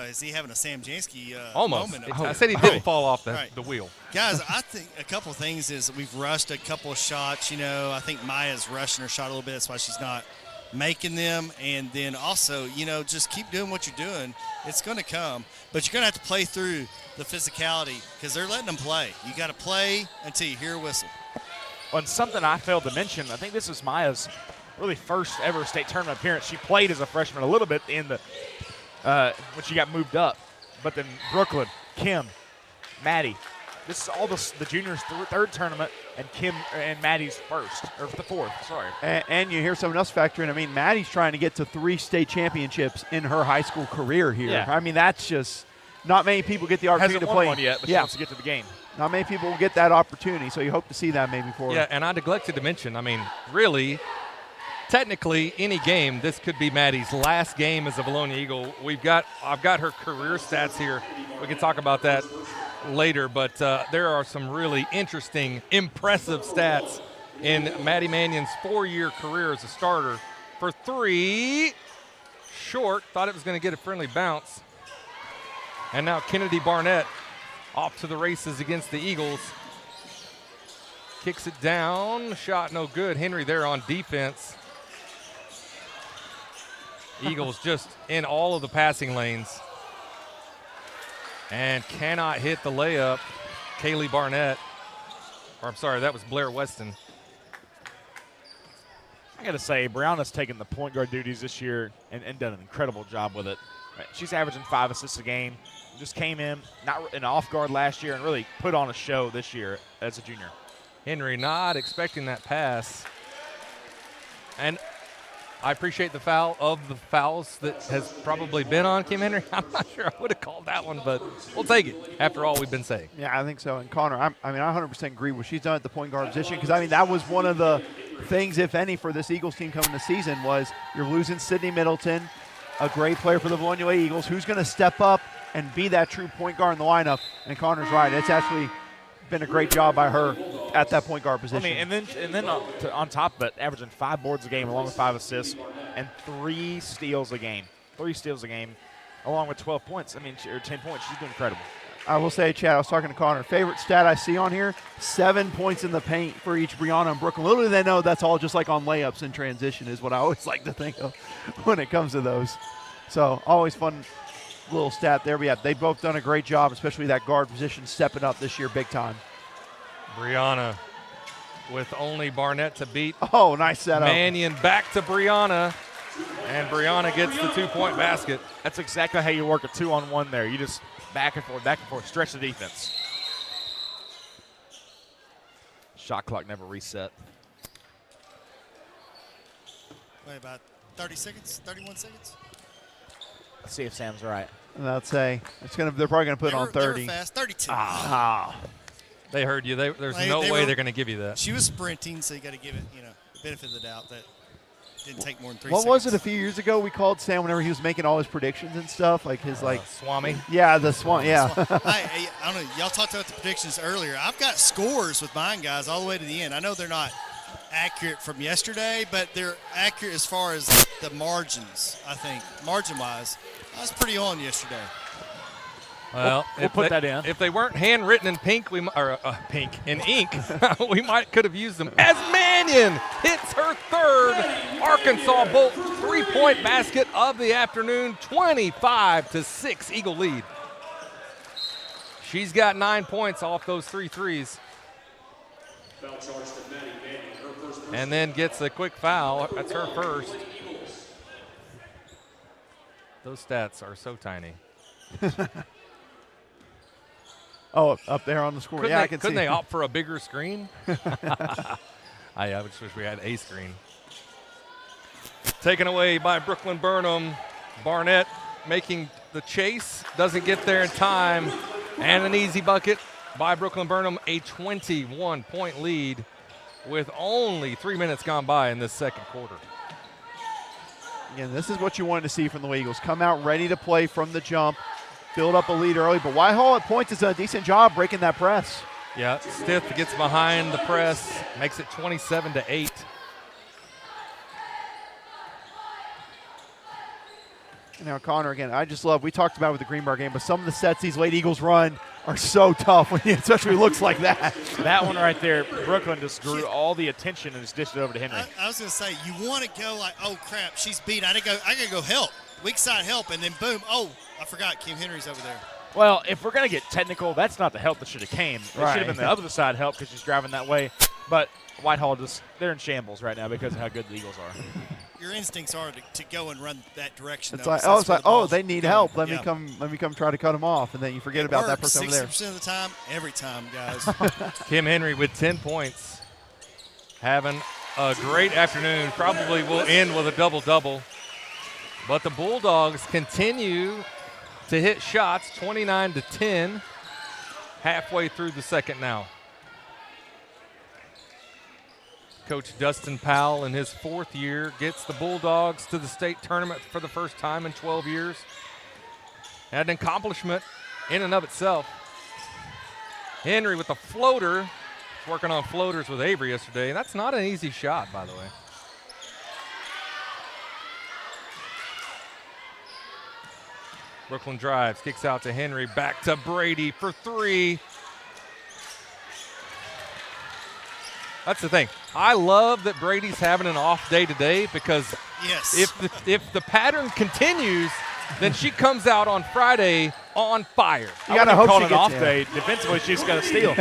is he having a Sam Jansky almost moment? I said he didn't fall off the wheel. Guys, I think a couple of things is we've rushed a couple of shots. I think Maya's rushing her shot a little bit. That's why she's not making them. And then also, just keep doing what you're doing. It's going to come. But you're going to have to play through the physicality because they're letting them play. You got to play until you hear a whistle. Well, and something I failed to mention, I think this is Maya's really first ever state tournament appearance. She played as a freshman a little bit in the when she got moved up. But then Brooklyn, Kim, Maddie. This is all the juniors' third tournament, and Kim and Maddie's first, or the fourth, sorry. And you hear someone else factor in. I mean, Maddie's trying to get to 3 state championships in her high school career here. Yeah. I mean, that's just not many people get the opportunity Hasn't to play. won one yet, but she wants to get to the game. Not many people will get that opportunity, so you hope to see that maybe for her. Yeah, and I neglected to mention, I mean, really, technically, any game, this could be Maddie's last game as a Vilonia Eagle. I've got her career stats here. We can talk about that later, but there are some really interesting, impressive stats in Maddie Mannion's 4-year career as a starter. For 3, short, thought it was going to get a friendly bounce. And now Kennedy Barnett off to the races against the Eagles. Kicks it down, shot no good. Henry there on defense. Eagles just in all of the passing lanes. and cannot hit the layup. Kaylee Barnett, or I'm sorry, that was Blair Weston. I got to say, Brianna's taken the point guard duties this year and done an incredible job with it. She's averaging 5 assists a game. Just came in, not in off guard last year, and really put on a show this year as a junior. Henry not expecting that pass. And I appreciate the foul of the fouls that has probably been on Kim Henry. I'm not sure I would have called that one, but we'll take it after all we've been saying. Yeah, I think so. And Connor, I 100% agree with what she's done at the point guard position because, that was one of the things, if any, for this Eagles team coming this season was you're losing Sydney Middleton, a great player for the Vilonia Eagles. Who's going to step up and be that true point guard in the lineup? And Connor's right. It's actually been a great job by her at that point guard position. And then on top of it, averaging 5 boards a game along with 5 assists and 3 steals a game. 3 steals a game along with 12 points. Or 10 points. She's doing incredible. I will say, Chad, I was talking to Connor. Favorite stat I see on here, 7 points in the paint for each Brianna and Brooklyn. Little do they know that's all just like on layups in transition is what I always like to think of when it comes to those. So always fun little stat there. But yeah, they've both done a great job, especially that guard position stepping up this year big time. Brianna with only Barnett to beat. Oh, nice setup. Mannion back to Brianna, and Brianna gets the 2-point basket. That's exactly how you work a 2-on-1 there. You just back and forth, stretch the defense. Shot clock never reset. Wait, about 30 seconds, 31 seconds? Let's see if Sam's right. And I'd say they're probably going to put it on 30. They were fast, 32. They heard you. There's no way they're going to give you that. She was sprinting, so you got to give it, the benefit of the doubt that didn't take more than 3 What seconds. was it a few years ago we called Sam whenever he was making all his predictions and stuff? Like his Swami? Yeah, the Swami, yeah. I don't know. Y'all talked about the predictions earlier. I've got scores with mine, guys, all the way to the end. I know they're not accurate from yesterday, but they're accurate as far as the margins, I think. Margin-wise, I was pretty on yesterday. Well, we'll put that in. If they weren't handwritten in pink, pink in ink, we could have used them. As Mannion hits her 3rd Arkansas Bolt 3-point basket of the afternoon, 25-6 Eagle lead. She's got 9 points off those 3 threes. And then gets a quick foul. That's her first. Those stats are so tiny. Oh, up there on the score. Couldn't yeah, they, I can see. Couldn't they opt for a bigger screen? I just wish we had a screen. Taken away by Brooklyn Burnham. Barnett making the chase. Doesn't get there in time. And an easy bucket by Brooklyn Burnham. A 21-point lead with only 3 minutes gone by in this second quarter. Again, this is what you wanted to see from the Eagles. Come out ready to play from the jump. Build up a lead early, but White Hall at points has done a decent job breaking that press. Yeah, Stith gets behind the press, makes it 27-8. Now, Connor, again, I just love, we talked about it with the Greenbar game, but some of the sets these Lady Eagles run are so tough, especially when it looks like that. That one right there, Brooklyn just drew all the attention and just dished it over to Henry. I was going to say, you want to go like, oh, crap, she's beat. I got to go help. Weak side help, and then boom, oh, I forgot Kim Henry's over there. Well, if we're going to get technical, that's not the help that should have came. It should have been the other side help because she's driving that way. But Whitehall they're in shambles right now because of how good the Eagles are. Your instincts are to go and run that direction. It's they need help. Let me come try to cut them off, and then you forget about that person over there. 60% of the time, every time, guys. Kim Henry with 10 points, having a great afternoon. Probably will end with a double-double. But the Bulldogs continue to hit shots, 29-10, halfway through the second now. Coach Dustin Powell, in his 4th year, gets the Bulldogs to the state tournament for the first time in 12 years. And an accomplishment in and of itself. Henry with a floater, working on floaters with Avery yesterday. And that's not an easy shot, by the way. Brooklyn drives, kicks out to Henry, back to Brady for 3. That's the thing. I love that Brady's having an off day today because if the pattern continues, then she comes out on Friday on fire. You got to hope call she it gets off day. Defensively, she's got to steal.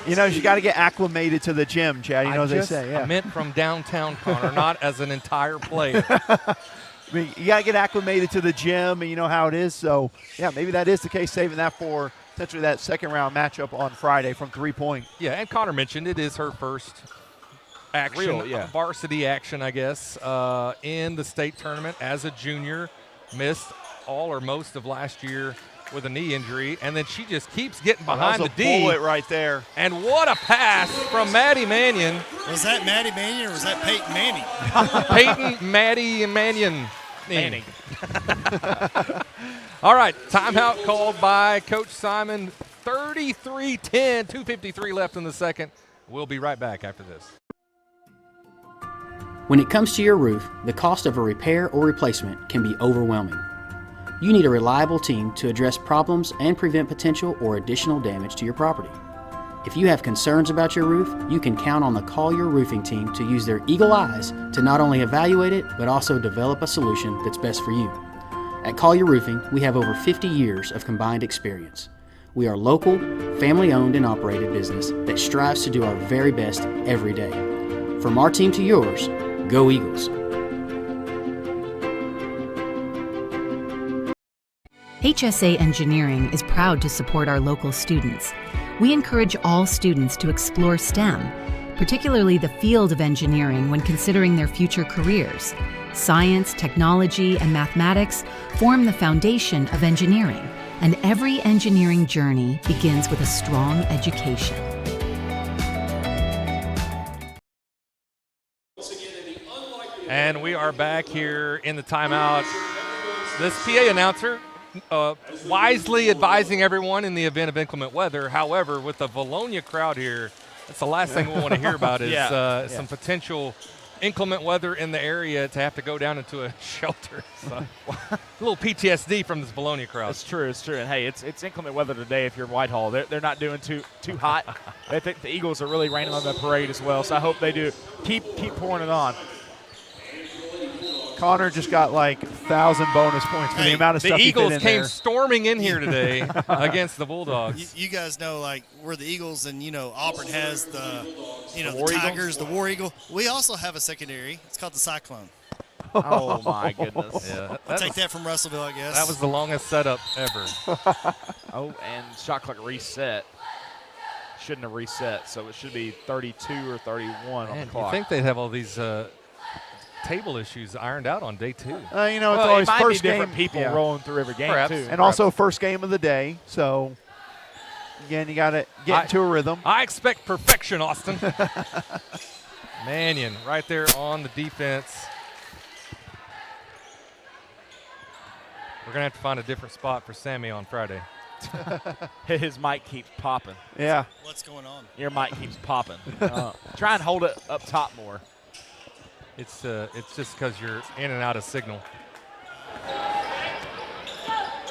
You know, she got to get acclimated to the gym, Chad. You know what they just say. Yeah. meant from downtown, Connor, not as an entire player. I mean, you got to get acclimated to the gym, and you know how it is. So, yeah, maybe that is the case, saving that for potentially that second-round matchup on Friday from three-point. Yeah, and Connor mentioned it is her first action, varsity action, I guess, in the state tournament as a junior. Missed all or most of last year with a knee injury, and then she just keeps getting behind the D. Bullet right there. And what a pass from Maddie Mannion. Was that Maddie Mannion or was that Peyton Manning? Peyton, Maddie, and Mannion. All right, timeout called by Coach Simon. 33-10, 2:53 left in the second. We'll be right back after this. When it comes to your roof, the cost of a repair or replacement can be overwhelming. You need a reliable team to address problems and prevent potential or additional damage to your property. If you have concerns about your roof, you can count on the Collier Roofing team to use their eagle eyes to not only evaluate it, but also develop a solution that's best for you. At Collier Roofing, we have over 50 years of combined experience. We are local, family-owned and operated business that strives to do our very best every day. From our team to yours, go Eagles! HSA Engineering is proud to support our local students. We encourage all students to explore STEM, particularly the field of engineering when considering their future careers. Science, technology, and mathematics form the foundation of engineering, and every engineering journey begins with a strong education. And we are back here in the timeout. This PA announcer wisely advising everyone in the event of inclement weather. However, with the Vilonia crowd here, that's the last thing we want to hear about is some potential inclement weather in the area to have to go down into a shelter. So, a little PTSD from this Vilonia crowd. It's true. It's true. And hey, it's inclement weather today. If you're in Whitehall, they're not doing too hot. I think the Eagles are really raining on the parade as well. So I hope they do keep pouring it on. Connor just got like 1,000 bonus points for the amount of stuff he did in there. The Eagles came storming in here today against the Bulldogs. You guys know, like, we're the Eagles, and, you know, Auburn has the Tigers, the War Eagle. We also have a secondary. It's called the Cyclone. Oh, my goodness. Yeah, I'll take that from Russellville, I guess. That was the longest setup ever. And shot clock reset. Shouldn't have reset, so it should be 32 or 31 on the clock. You think they'd have all these table issues ironed out on day two? You know, it's always might first be different game. people rolling through every game, too. And also first game of the day. So, again, you got to get into a rhythm. I expect perfection, Austin. Mannion right there on the defense. We're going to have to find a different spot for Sammy on Friday. His mic keeps popping. Yeah. What's going on? Your mic keeps popping. Try and hold it up top more. It's just because you're in and out of signal.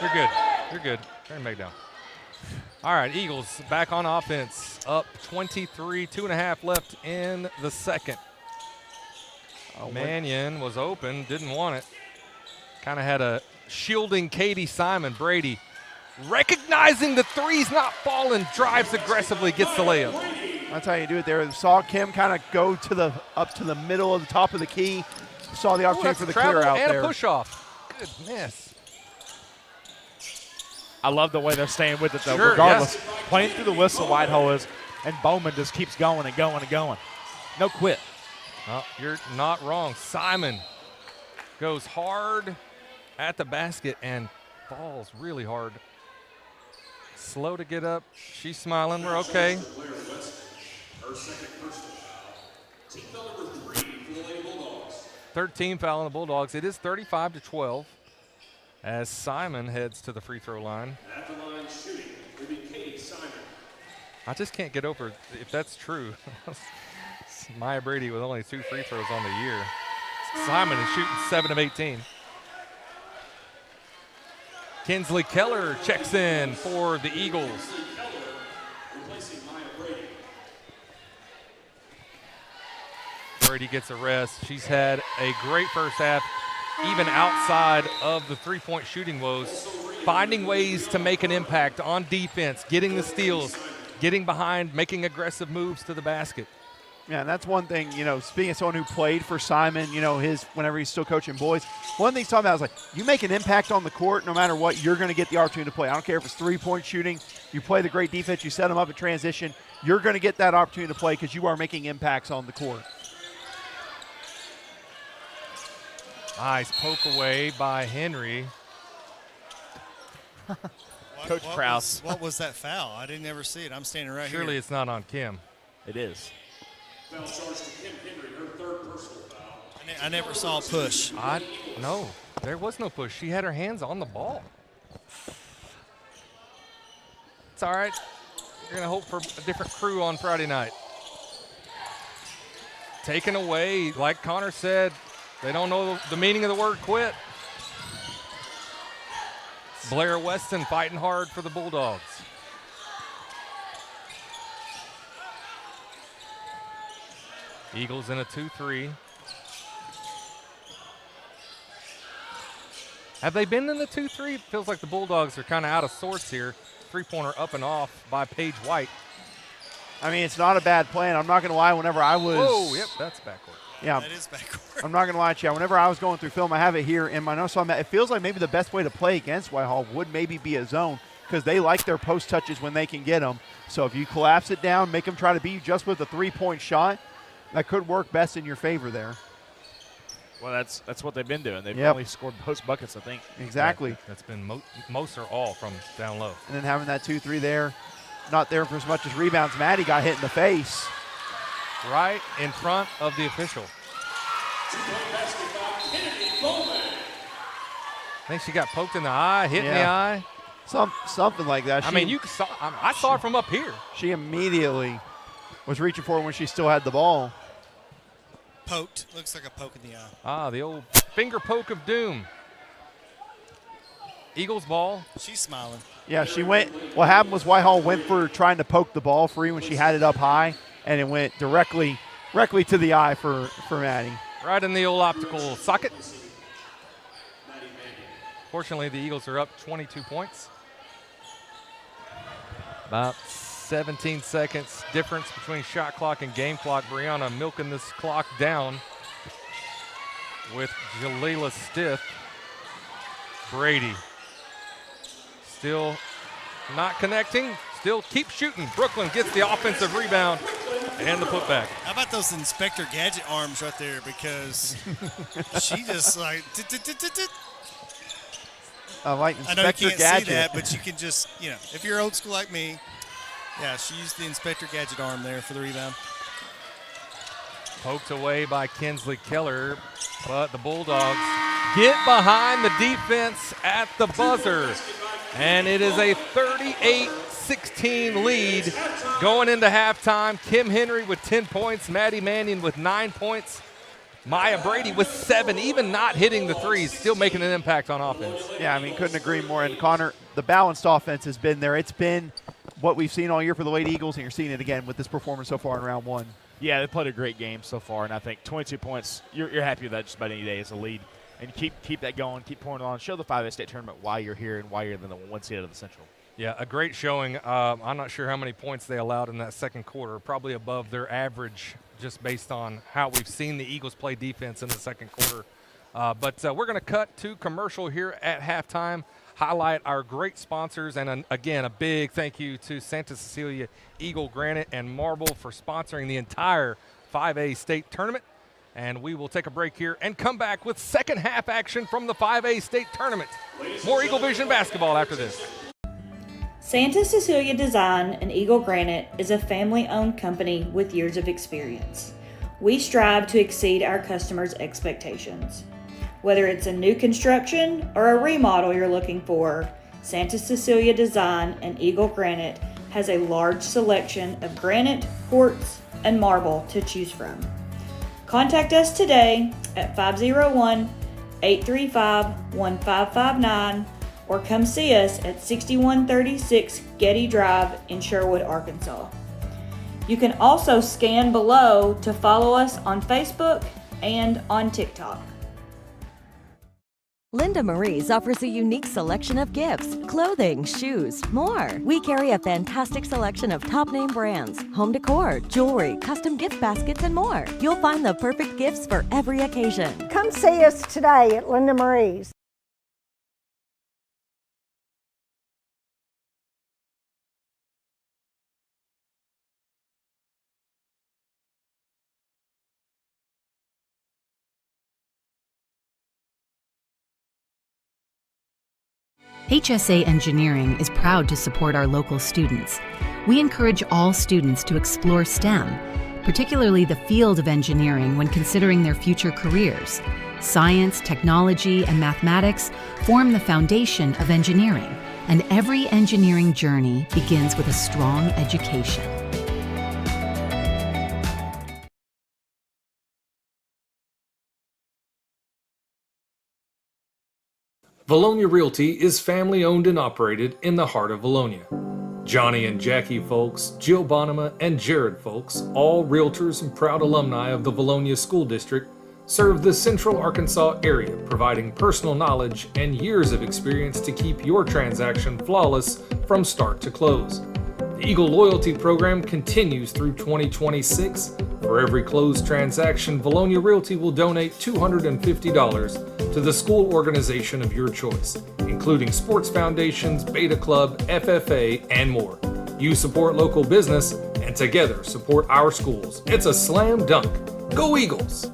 You're good. You're good. Turn Meg down. All right, Eagles back on offense. Up 23, 2.5 left in the second. Mannion was open, didn't want it. Kind of had a shielding Katie Simon. Brady recognizing the three's not falling, drives aggressively, gets the layup. That's how you do it there. Saw Kim kind of go up to the middle of the top of the key. Saw the opportunity for the clear out and there. And a push-off. Good miss. I love the way they're staying with it, though. Sure, regardless, playing through the whistle, Whitehall is, and Bowman just keeps going and going and going. No quit. Oh, you're not wrong. Simon goes hard at the basket and falls really hard. Slow to get up. She's smiling. We're okay. Third team foul on the Bulldogs. It is 35-12 as Simon heads to the free throw line. At the line shooting will be Katie Simon. I just can't get over if that's true. Maya Brady with only 2 free throws on the year. Simon is shooting 7 of 18. Kinsley Keller checks in for the Eagles. Brady gets a rest. She's had a great first half, even outside of the three-point shooting woes. finding ways to make an impact on defense, getting the steals, getting behind, making aggressive moves to the basket. Yeah, and that's one thing, speaking of someone who played for Simon, whenever he's still coaching boys, one thing he's talking about is you make an impact on the court no matter what, you're going to get the opportunity to play. I don't care if it's three-point shooting, you play the great defense, you set them up in transition, you're going to get that opportunity to play because you are making impacts on the court. Nice poke away by Henry. Coach Krause. What was that foul? I didn't ever see it. I'm standing right here. Surely it's not on Kim. It is. Foul charge to Kim Henry, her third personal foul. I never saw a push. No, there was no push. She had her hands on the ball. It's all right. You're going to hope for a different crew on Friday night. Taken away, like Connor said, they don't know the meaning of the word quit. Blair Weston fighting hard for the Bulldogs. Eagles in a 2-3. Have they been in the 2-3? It feels like the Bulldogs are kind of out of sorts here. Three-pointer up and off by Paige White. I mean, it's not a bad plan. I'm not going to lie, whenever I was... Whoa, yep, that's backward. Yeah, that is backward. I'm not going to lie to you. Whenever I was going through film, I have it here in my notes. So it feels like maybe the best way to play against White Hall would maybe be a zone because they like their post touches when they can get them. So if you collapse it down, make them try to beat you just with a three-point shot, that could work best in your favor there. Well, that's what they've been doing. They've Yep. only scored post buckets, I think. Exactly. Yeah, that's been most or all from down low. And then having that 2-3 there, not there for as much as rebounds. Maddie got hit in the face. Right in front of the official. I think she got poked in the eye, hit in the eye. Something like that. I saw it from up here. She immediately was reaching for it when she still had the ball. Poked. Looks like a poke in the eye. Ah, the old finger poke of doom. Eagles ball. She's smiling. Yeah, she went. What happened was White Hall went for trying to poke the ball free when she had it up high, and it went directly to the eye for Maddie. Right in the old optical socket. Fortunately, the Eagles are up 22 points. About 17 seconds difference between shot clock and game clock. Brianna milking this clock down with Jalila Stiff. Brady still not connecting, still keep shooting. Brooklyn gets the offensive rebound and the putback. How about those Inspector Gadget arms right there? Because she just like. I like I know you Inspector can't Gadget. see that, but you can just, if you're old school like me, yeah, she used the Inspector Gadget arm there for the rebound. Poked away by Kinsley Keller, but the Bulldogs get behind the defense at the buzzer. And it is a 38-16 lead going into halftime. Kim Henry with 10 points, Maddie Mannion with 9 points, Maya Brady with 7, even not hitting the threes, still making an impact on offense. Yeah, I mean, couldn't agree more. And Connor, the balanced offense has been there. It's been what we've seen all year for the Lady Eagles, and you're seeing it again with this performance so far in round one. Yeah, they played a great game so far, and I think 22 points, you're happy with that just about any day as a lead. And keep that going, keep pouring it on. Show the 5A state tournament why you're here and why you're the one seed of the Central. Yeah, a great showing. I'm not sure how many points they allowed in that second quarter, probably above their average just based on how we've seen the Eagles play defense in the second quarter. But we're going to cut to commercial here at halftime, highlight our great sponsors, and again, a big thank you to Santa Cecilia Eagle Granite and Marble for sponsoring the entire 5A state tournament. And we will take a break here and come back with second half action from the 5A state tournament. More Eagle Vision basketball after this. Santa Cecilia Design and Eagle Granite is a family-owned company with years of experience. We strive to exceed our customers' expectations. Whether it's a new construction or a remodel you're looking for, Santa Cecilia Design and Eagle Granite has a large selection of granite, quartz, and marble to choose from. Contact us today at 501-835-1559 or come see us at 6136 Getty Drive in Sherwood, Arkansas. You can also scan below to follow us on Facebook and on TikTok. Linda Marie's offers a unique selection of gifts, clothing, shoes, more. We carry a fantastic selection of top name brands, home decor, jewelry, custom gift baskets, and more. You'll find the perfect gifts for every occasion. Come see us today at Linda Marie's. HSA Engineering is proud to support our local students. We encourage all students to explore STEM, particularly the field of engineering when considering their future careers. Science, technology, and mathematics form the foundation of engineering, and every engineering journey begins with a strong education. Vilonia Realty is family owned and operated in the heart of Vilonia. Johnny and Jackie Folks, Jill Bonema, and Jared Folks, all realtors and proud alumni of the Vilonia School District, serve the Central Arkansas area, providing personal knowledge and years of experience to keep your transaction flawless from start to close. The Eagle Loyalty Program continues through 2026. For every closed transaction, Vilonia Realty will donate $250 to the school organization of your choice, including sports foundations, Beta Club, FFA, and more. You support local business, and together support our schools. It's a slam dunk. Go Eagles!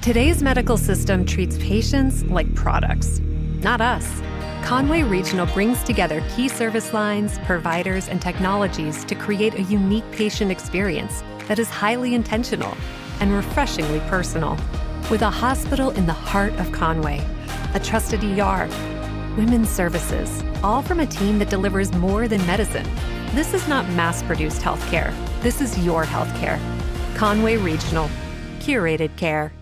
Today's medical system treats patients like products, not us. Conway Regional brings together key service lines, providers, and technologies to create a unique patient experience that is highly intentional and refreshingly personal. With a hospital in the heart of Conway, a trusted ER, women's services, all from a team that delivers more than medicine. This is not mass-produced healthcare. This is your healthcare. Conway Regional. Curated care.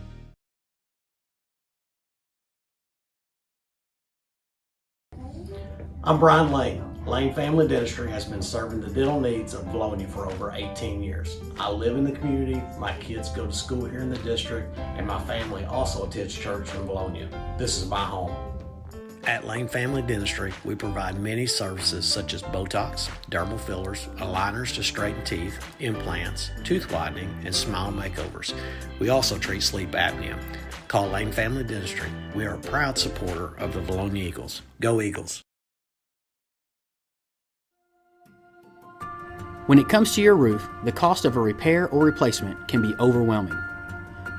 I'm Brian Lane. Lane Family Dentistry has been serving the dental needs of Vilonia for over 18 years. I live in the community, my kids go to school here in the district, and my family also attends church in Vilonia. This is my home. At Lane Family Dentistry, we provide many services such as Botox, dermal fillers, aligners to straighten teeth, implants, tooth whitening, and smile makeovers. We also treat sleep apnea. Call Lane Family Dentistry. We are a proud supporter of the Vilonia Eagles. Go Eagles! When it comes to your roof, the cost of a repair or replacement can be overwhelming.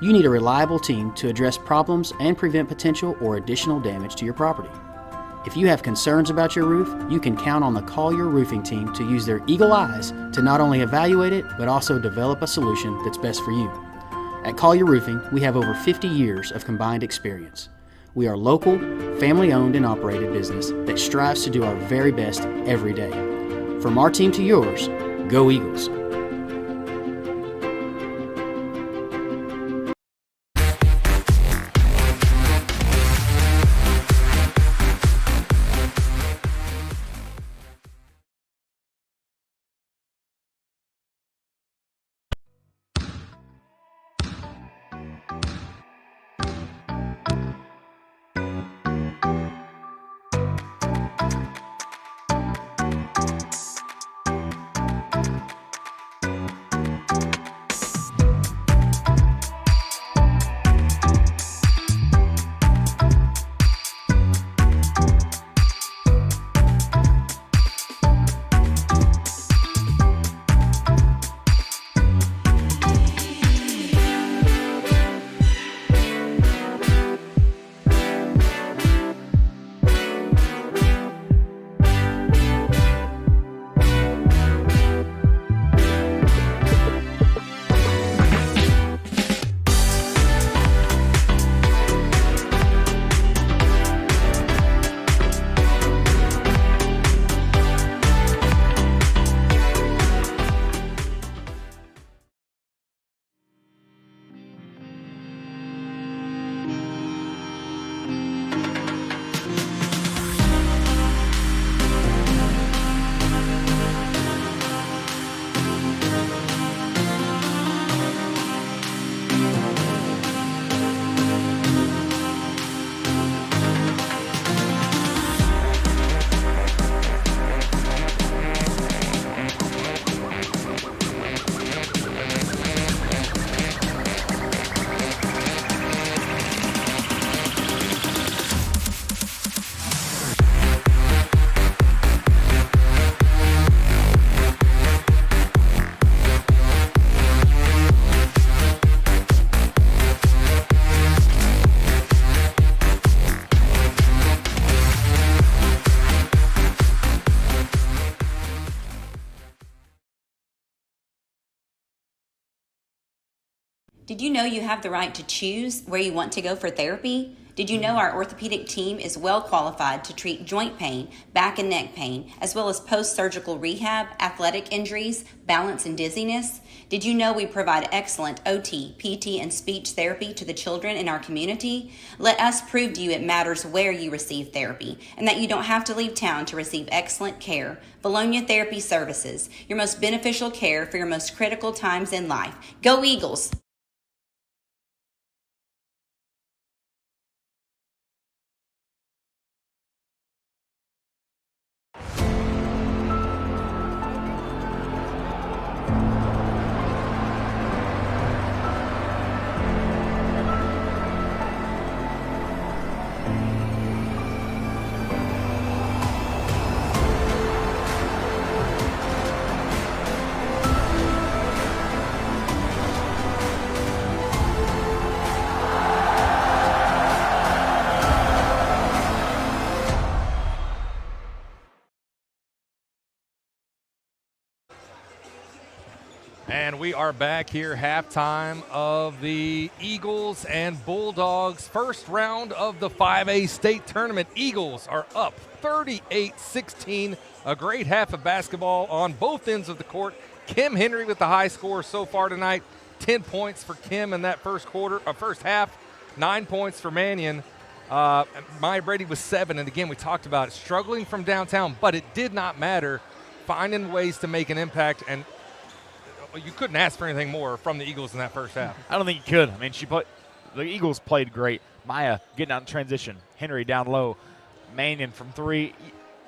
You need a reliable team to address problems and prevent potential or additional damage to your property. If you have concerns about your roof, you can count on the Collier Roofing team to use their eagle eyes to not only evaluate it, but also develop a solution that's best for you. At Collier Roofing, we have over 50 years of combined experience. We are local, family-owned and operated business that strives to do our very best every day. From our team to yours, go Eagles! Did you know you have the right to choose where you want to go for therapy? Did you know our orthopedic team is well qualified to treat joint pain, back and neck pain, as well as post-surgical rehab, athletic injuries, balance and dizziness? Did you know we provide excellent OT, PT, and speech therapy to the children in our community? Let us prove to you it matters where you receive therapy and that you don't have to leave town to receive excellent care. Vilonia Therapy Services, your most beneficial care for your most critical times in life. Go Eagles! And we are back here, halftime of the Eagles and Bulldogs first round of the 5A state tournament. Eagles are up 38-16. A great half of basketball on both ends of the court. Kim Henry with the high score so far tonight. 10 points for Kim in that first half. 9 points for Mannion. Maya Brady was 7, and again, we talked about it, struggling from downtown, but it did not matter. Finding ways to make an impact, and you couldn't ask for anything more from the Eagles in that first half. I don't think you could. I mean, the Eagles played great. Maya getting out in transition. Henry down low. Mannion from 3.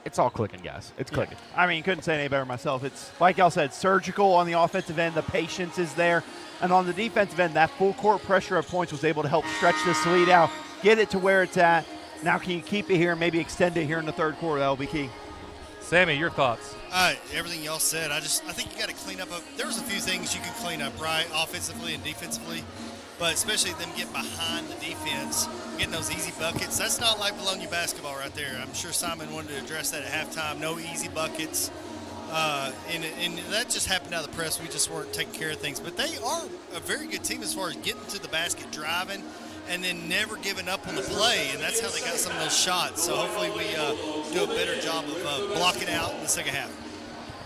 It's all clicking, guys. It's clicking. I mean, couldn't say any better myself. It's, like y'all said, surgical on the offensive end. The patience is there. And on the defensive end, that full court pressure of points was able to help stretch this lead out, get it to where it's at. Now can you keep it here and maybe extend it here in the third quarter? That will be key. Sammy, your thoughts? Everything y'all said. I think you got to clean up. There was a few things you can clean up, right, offensively and defensively, but especially them getting behind the defense, getting those easy buckets. That's not like Vilonia basketball right there. I'm sure Simon wanted to address that at halftime. No easy buckets, and that just happened out of the press. We just weren't taking care of things. But they are a very good team as far as getting to the basket, driving, and then never giving up on the play, and that's how they got some of those shots. So hopefully we do a better job of blocking out in the second half.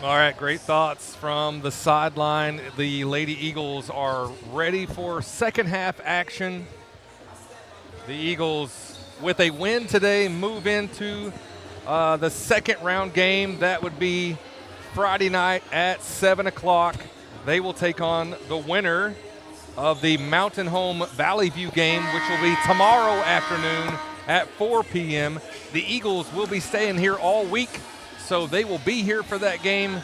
All right, great thoughts from the sideline. The Lady Eagles are ready for second half action. The Eagles, with a win today, move into the second round game. That would be Friday night at 7 o'clock. They will take on the winner of the Mountain Home Valley View game, which will be tomorrow afternoon at 4 p.m. The Eagles will be staying here all week, so they will be here for that game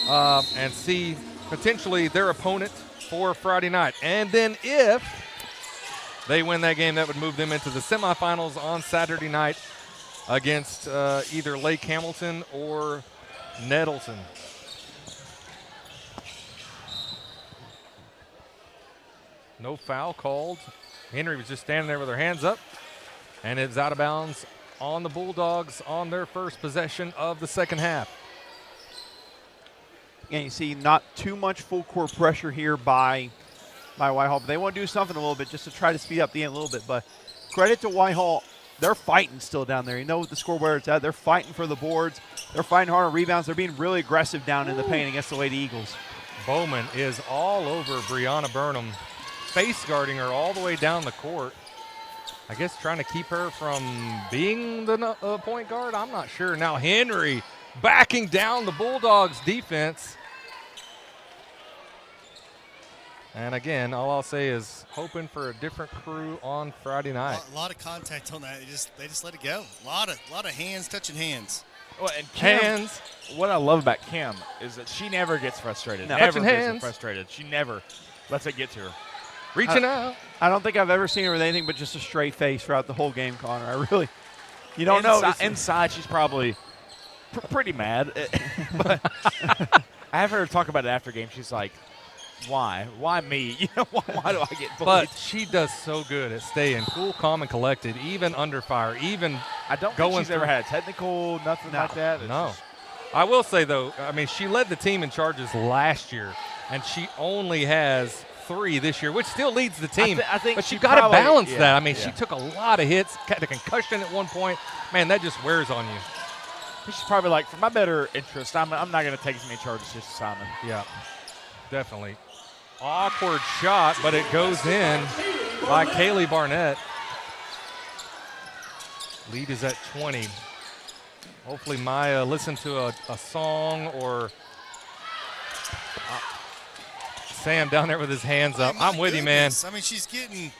and see potentially their opponent for Friday night. And then if they win that game, that would move them into the semifinals on Saturday night against either Lake Hamilton or Nettleton. No foul called. Henry was just standing there with her hands up, and it's out of bounds on the Bulldogs on their first possession of the second half. And you see not too much full court pressure here by White Hall, but they want to do something a little bit just to try to speed up the end a little bit. But credit to White Hall. They're fighting still down there. You know the score where it's at. They're fighting for the boards. They're fighting hard on rebounds. They're being really aggressive down in the paint against the Lady Eagles. Bowman is all over Brianna Burnham, face guarding her all the way down the court. I guess trying to keep her from being the point guard. I'm not sure. Now Henry backing down the Bulldogs defense. And again, all I'll say is hoping for a different crew on Friday night. A lot of contact on that. They just let it go. A lot of hands touching hands. Well, and Kim, what I love about Kim is that she never gets frustrated. No. Never Touching gets hands. frustrated. She never lets it get to her. Reaching out. I don't think I've ever seen her with anything but just a straight face throughout the whole game, Connor. I really, you don't know. Inside, she's probably pretty mad. But I have heard her talk about it after game. She's like, why? Why me? You know, why do I get bullied? But she does so good at staying cool, calm, and collected, even under fire, even I don't think she's ever had a technical, nothing like that. It's No. just- I will say, though, I mean, she led the team in charges last year, and she only has 3 this year, which still leads the team. I think but she you got to probably- balance yeah, that. I mean, yeah. she took a lot of hits, had a concussion at one point. Man, that just wears on you. She's probably like, for my better interest, I'm not going to take as many charges as Simon. Yeah, definitely. Awkward shot, but it goes in by Kaylee Barnett. Lead is at 20. Hopefully Maya listened to a song or Sam down there with his hands up. I'm with you, man. I mean, she's getting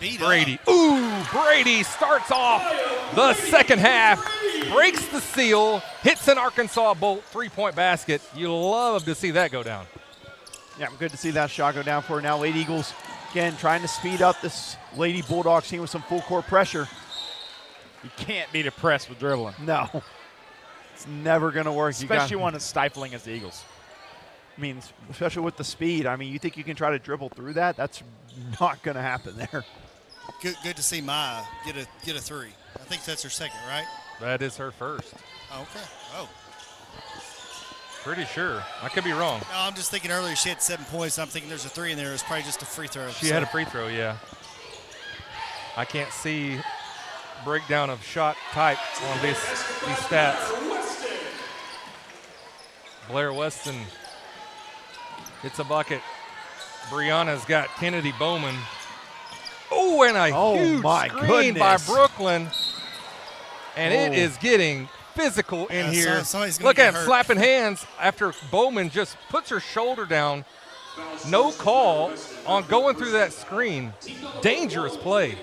beat Brady. up. Ooh, Brady starts off the second half, breaks the seal, hits an Arkansas Bolt 3-point basket. You love to see that go down. Yeah, good to see that shot go down for her. Now Lady Eagles, again, trying to speed up this Lady Bulldogs team with some full court pressure. You can't be depressed with dribbling. No. It's never going to work. Especially one as stifling as the Eagles. I mean, especially with the speed. I mean, you think you can try to dribble through that? That's not going to happen there. Good to see Maya get a 3. I think that's her second, right? That is her first. Okay. Oh. Pretty sure. I could be wrong. No, I'm just thinking earlier she had 7 points. I'm thinking there's a 3 in there. It's probably just a free throw. She had a free throw, yeah. I can't see breakdown of shot type on these stats. Blair Weston hits a bucket. Brianna's got Kennedy Bowman. Oh, and a huge screen by Brooklyn. And it is getting physical in here. Look at him slapping hands after Bowman just puts her shoulder down. No call on going through that screen. Dangerous play.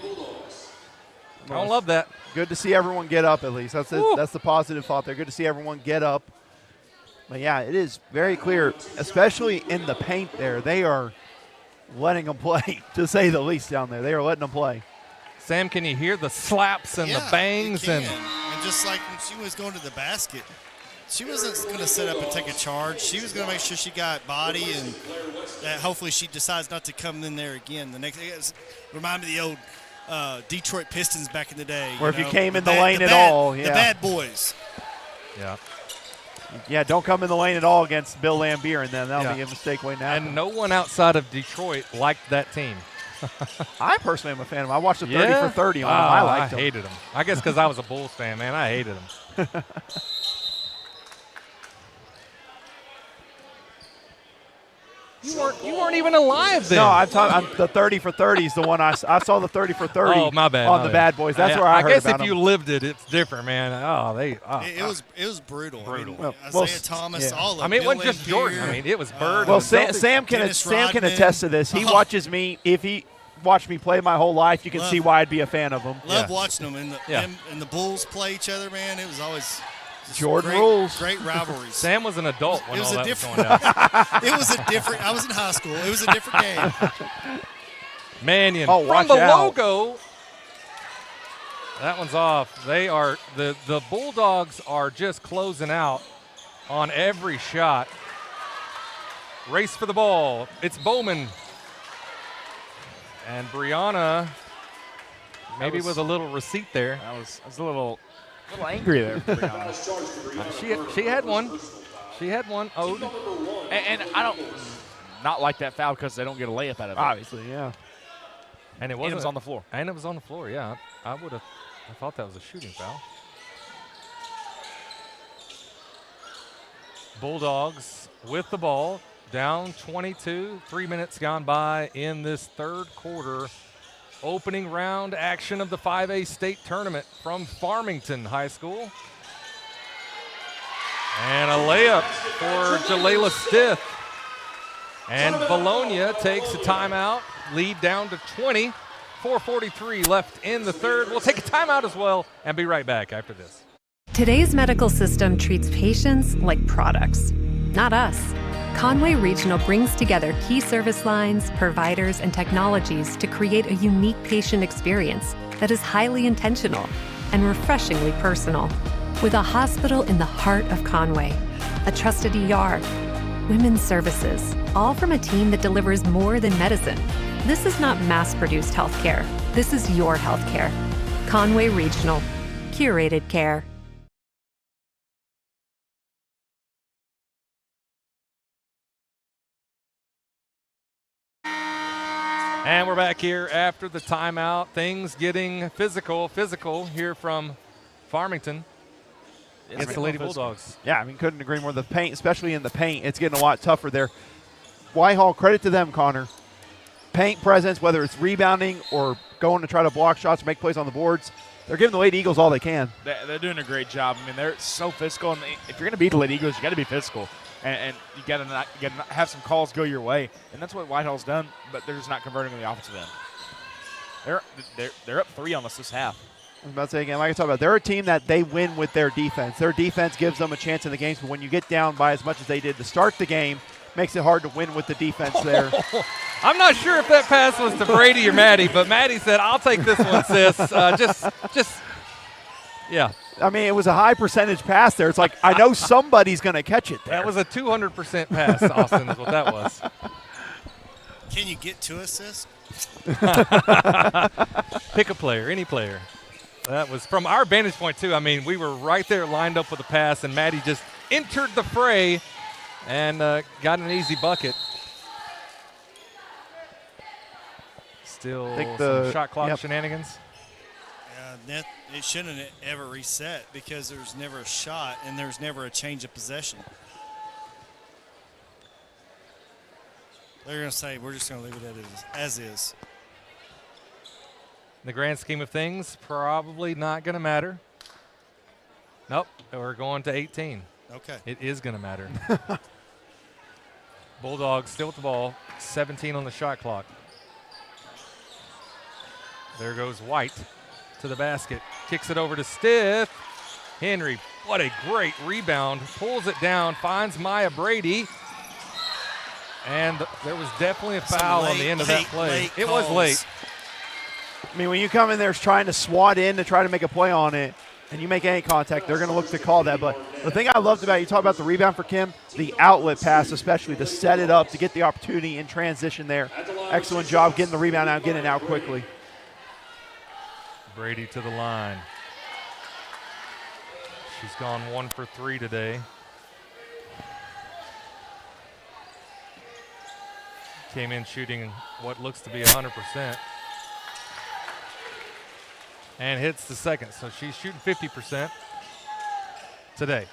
I don't love that. Good to see everyone get up at least. That's the positive thought there. Good to see everyone get up. But, yeah, it is very clear, especially in the paint there. They are letting them play, to say the least, down there. They are letting them play. Sam, can you hear the slaps and the bangs? And just like when she was going to the basket, she wasn't going to set up and take a charge. She was going to make sure she got body, and that hopefully she decides not to come in there again. The next, remind me of the old Detroit Pistons back in the day. Or if you came in the lane at all. Yeah. The bad boys. Yeah. Yeah, don't come in the lane at all against Bill Lambier, and then that'll be a mistake waiting to happen. And no one outside of Detroit liked that team. I personally am a fan of them. I watched the 30 for 30 on them. I liked them. I hated them. I guess because I was a Bulls fan, man. I hated them. You weren't even alive then. No, I'm the 30 for 30 is the one I saw the 30 for 30 oh, my bad, on the Bad Boys. That's where I heard guess about if you them. lived it, it's different, man. It was brutal. Brutal. I mean, Isaiah Thomas, all of them. I mean, it wasn't just Jordan. I mean, it was Bird. Well, Sam can attest to this. He watches me. If he watched me play my whole life, you can see why I'd be a fan of him. Love watching them. And the Bulls play each other, man. It was always Jordan rules. Great rivalries. Sam was an adult when all that was going down. It was a different. I was in high school. It was a different game. Mannion watch from the out. logo. That one's off. They are the Bulldogs are just closing out on every shot. Race for the ball. It's Bowman. And Brianna maybe with a little receipt there. I was a little angry there for she Brianna. had one. She had one owed. And I don't not like that foul because they don't get a layup out of it. Obviously, yeah. And it was was on the floor. And it was on the floor, yeah. I thought that was a shooting foul. Bulldogs with the ball, down 22. 3 minutes gone by in this third quarter. Opening round action of the 5A state tournament from Farmington High School. And a layup for Jalela Stith. And Vilonia takes a timeout, lead down to 20. 4:43 left in the third. We'll take a timeout as well and be right back after this. Today's medical system treats patients like products, not us. Conway Regional brings together key service lines, providers, and technologies to create a unique patient experience that is highly intentional and refreshingly personal. With a hospital in the heart of Conway, a trusted ER, women's services, all from a team that delivers more than medicine. This is not mass-produced healthcare. This is your healthcare. Conway Regional. Curated care. And we're back here after the timeout. Things getting physical here from Farmington. It's the Lady Bulldogs. Yeah, I mean, couldn't agree more. The paint, especially in the paint, it's getting a lot tougher there. White Hall, credit to them, Connor. Paint presence, whether it's rebounding or going to try to block shots or make plays on the boards, they're giving the Lady Eagles all they can. They're doing a great job. I mean, they're so physical. And if you're going to beat the Lady Eagles, you got to be physical. And you got to have some calls go your way. And that's what Whitehall's done, but they're just not converting on the offensive end. They're up 3 on us this half. I was about to say again, like I talked about, they're a team that they win with their defense. Their defense gives them a chance in the games, but when you get down by as much as they did to start the game, makes it hard to win with the defense there. I'm not sure if that pass was to Brady or Maddie, but Maddie said, "I'll take this one, sis." Yeah. I mean, it was a high percentage pass there. It's like, I know somebody's going to catch it there. That was a 200% pass, Austin, is what that was. Can you get to assist? Pick a player, any player. That was from our vantage point, too. I mean, we were right there lined up with a pass, and Maddie just entered the fray and got an easy bucket. Still some shot clock shenanigans. It shouldn't have ever reset because there's never a shot and there's never a change of possession. They're going to say, we're just going to leave it as is. In the grand scheme of things, probably not going to matter. Nope, we're going to 18. Okay. It is going to matter. Bulldogs still with the ball, 17 on the shot clock. There goes White to the basket, kicks it over to Stiff. Henry, what a great rebound, pulls it down, finds Maya Brady. And there was definitely a foul on the end of that play. It was late. I mean, when you come in there trying to swat in to try to make a play on it, and you make any contact, they're going to look to call that. But the thing I loved about it, you talk about the rebound for Kim, the outlet pass especially, to set it up, to get the opportunity in transition there. Excellent job getting the rebound out, getting it out quickly. Brady to the line. She's gone 1 for 3 today. Came in shooting what looks to be 100%. And hits the second. So she's shooting 50% today.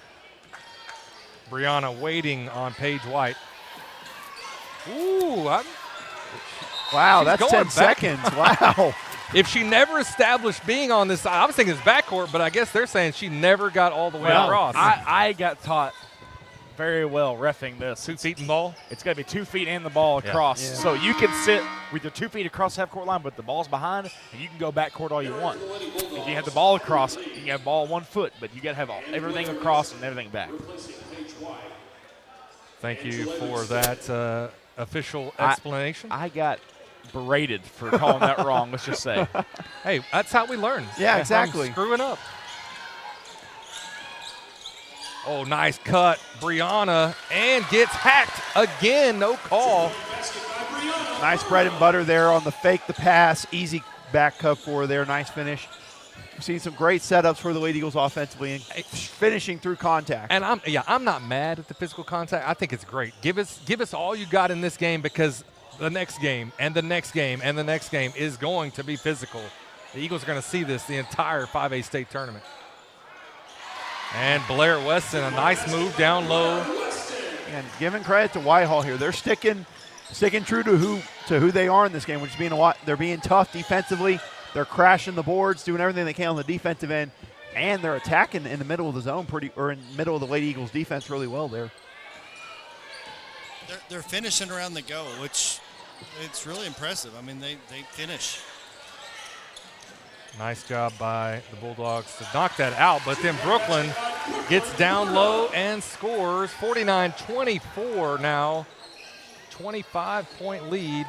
Brianna waiting on Paige White. Ooh, wow, that's 10 seconds. Wow. If she never established being on this side, I was thinking it's backcourt, but I guess they're saying she never got all the way across. I got taught very well reffing this. 2 feet and ball? It's got to be 2 feet and the ball across. Yeah. So you can sit with your 2 feet across half court line, but the ball's behind, and you can go backcourt all you want. If you have the ball across, you can have the ball 1 foot, but you got to have everything across and everything back. Thank you for that official explanation. I got berated for calling that wrong, let's just say. Hey, that's how we learn. Yeah, exactly. Screwing up. Oh, nice cut, Brianna, and gets hacked again, no call. Nice bread and butter there on the fake, the pass, easy back cut for her there, nice finish. We've seen some great setups for the Lady Eagles offensively and finishing through contact. And I'm not mad at the physical contact. I think it's great. Give us all you got in this game, because the next game and the next game and the next game is going to be physical. The Eagles are going to see this the entire 5A state tournament. And Blair Weston, a nice move down low. And giving credit to White Hall here. They're sticking true to who they are in this game, which is they're being tough defensively. They're crashing the boards, doing everything they can on the defensive end, and they're attacking in the middle of the zone in the middle of the Lady Eagles defense really well there. They're finishing around the goal, which it's really impressive. I mean, they finish. Nice job by the Bulldogs to knock that out, but then Brooklyn gets down low and scores. 49-24 now. 25-point lead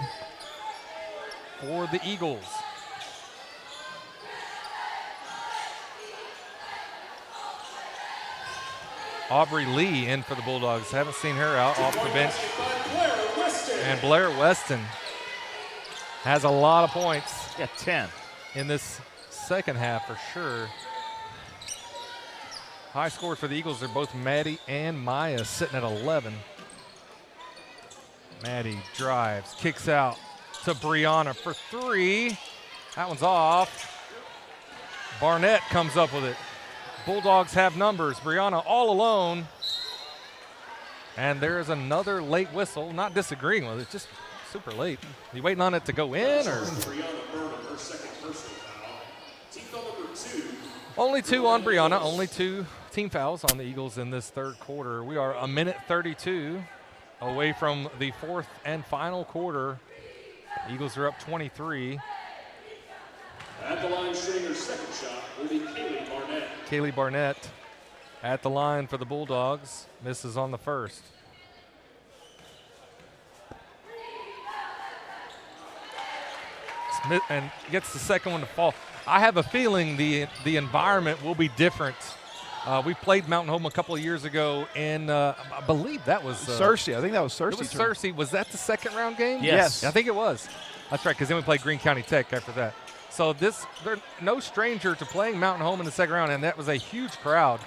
for the Eagles. Aubrey Lee in for the Bulldogs. Haven't seen her out off the bench. And Blair Weston has a lot of points. Yeah, 10 in this second half for sure. High score for the Eagles are both Maddie and Maya sitting at 11. Maddie drives, kicks out to Brianna for 3. That one's off. Barnett comes up with it. Bulldogs have numbers. Brianna all alone. And there's another late whistle. Not disagreeing with it, just super late. You waiting on it to go in, or? Only 2 on Brianna. Only 2 team fouls on the Eagles in this third quarter. We are a minute 32 away from the fourth and final quarter. Eagles are up 23. At the line, shooting her second shot will be Kaylee Barnett. Kaylee Barnett at the line for the Bulldogs. Misses on the first. Smith and gets the second one to fall. I have a feeling the environment will be different. We played Mountain Home a couple of years ago, and I believe that was Searcy. I think that was Searcy. It was Searcy. Was that the second round game? Yes. I think it was. That's right, because then we played Greene County Tech after that. So they're no stranger to playing Mountain Home in the second round, and that was a huge crowd.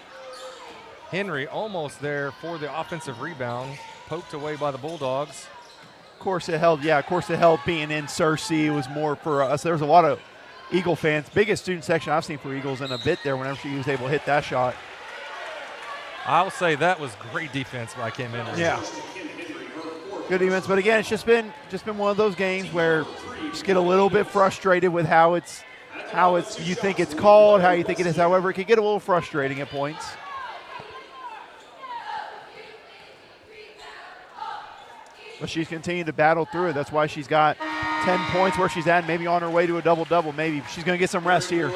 Henry almost there for the offensive rebound, poked away by the Bulldogs. Of course it held being in Searcy. It was more for us. There was a lot of Eagle fans. Biggest student section I've seen for Eagles in a bit there whenever she was able to hit that shot. I'll say that was great defense by Kim Henry. Yeah. Good defense, but again, it's just been one of those games where you just get a little bit frustrated with how it's you think it's called, how you think it is. However, it can get a little frustrating at points. But she's continuing to battle through it. That's why she's got 10 points where she's at, maybe on her way to a double-double. Maybe she's going to get some rest here.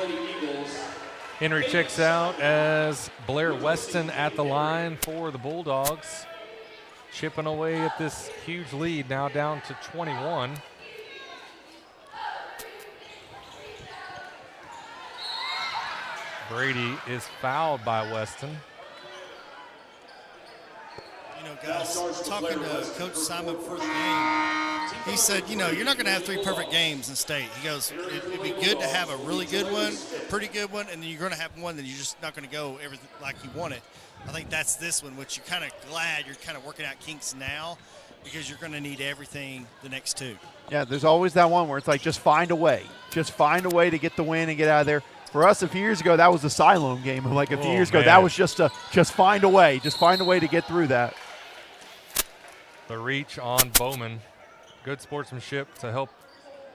Henry checks out as Blair Weston at the line for the Bulldogs. Chipping away at this huge lead, now down to 21. Brady is fouled by Weston. You know, guys, talking to Coach Simon before the game, he said, you know, you're not going to have 3 perfect games in state. He goes, it'd be good to have a really good one, a pretty good one, and then you're going to have one that you're just not going to go everything like you want it. I think that's this one, which you're kind of glad you're kind of working out kinks now because you're going to need everything the next 2. Yeah, there's always that one where it's like just find a way. Just find a way to get the win and get out of there. For us, a few years ago, that was the Sideline game. Like a few years ago, that was just find a way. Just find a way to get through that. The reach on Bowman. Good sportsmanship to help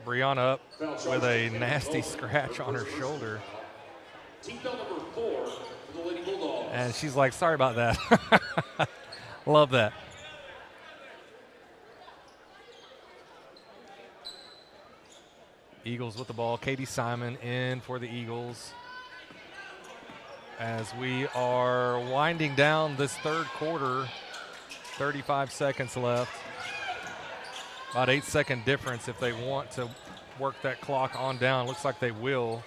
Brianna up with a nasty scratch on her shoulder. Team foul number 4 for the Lady Bulldogs. And she's like, sorry about that. Love that. Eagles with the ball. Katie Simon in for the Eagles. As we are winding down this third quarter, 35 seconds left. About 8-second difference if they want to work that clock on down. Looks like they will.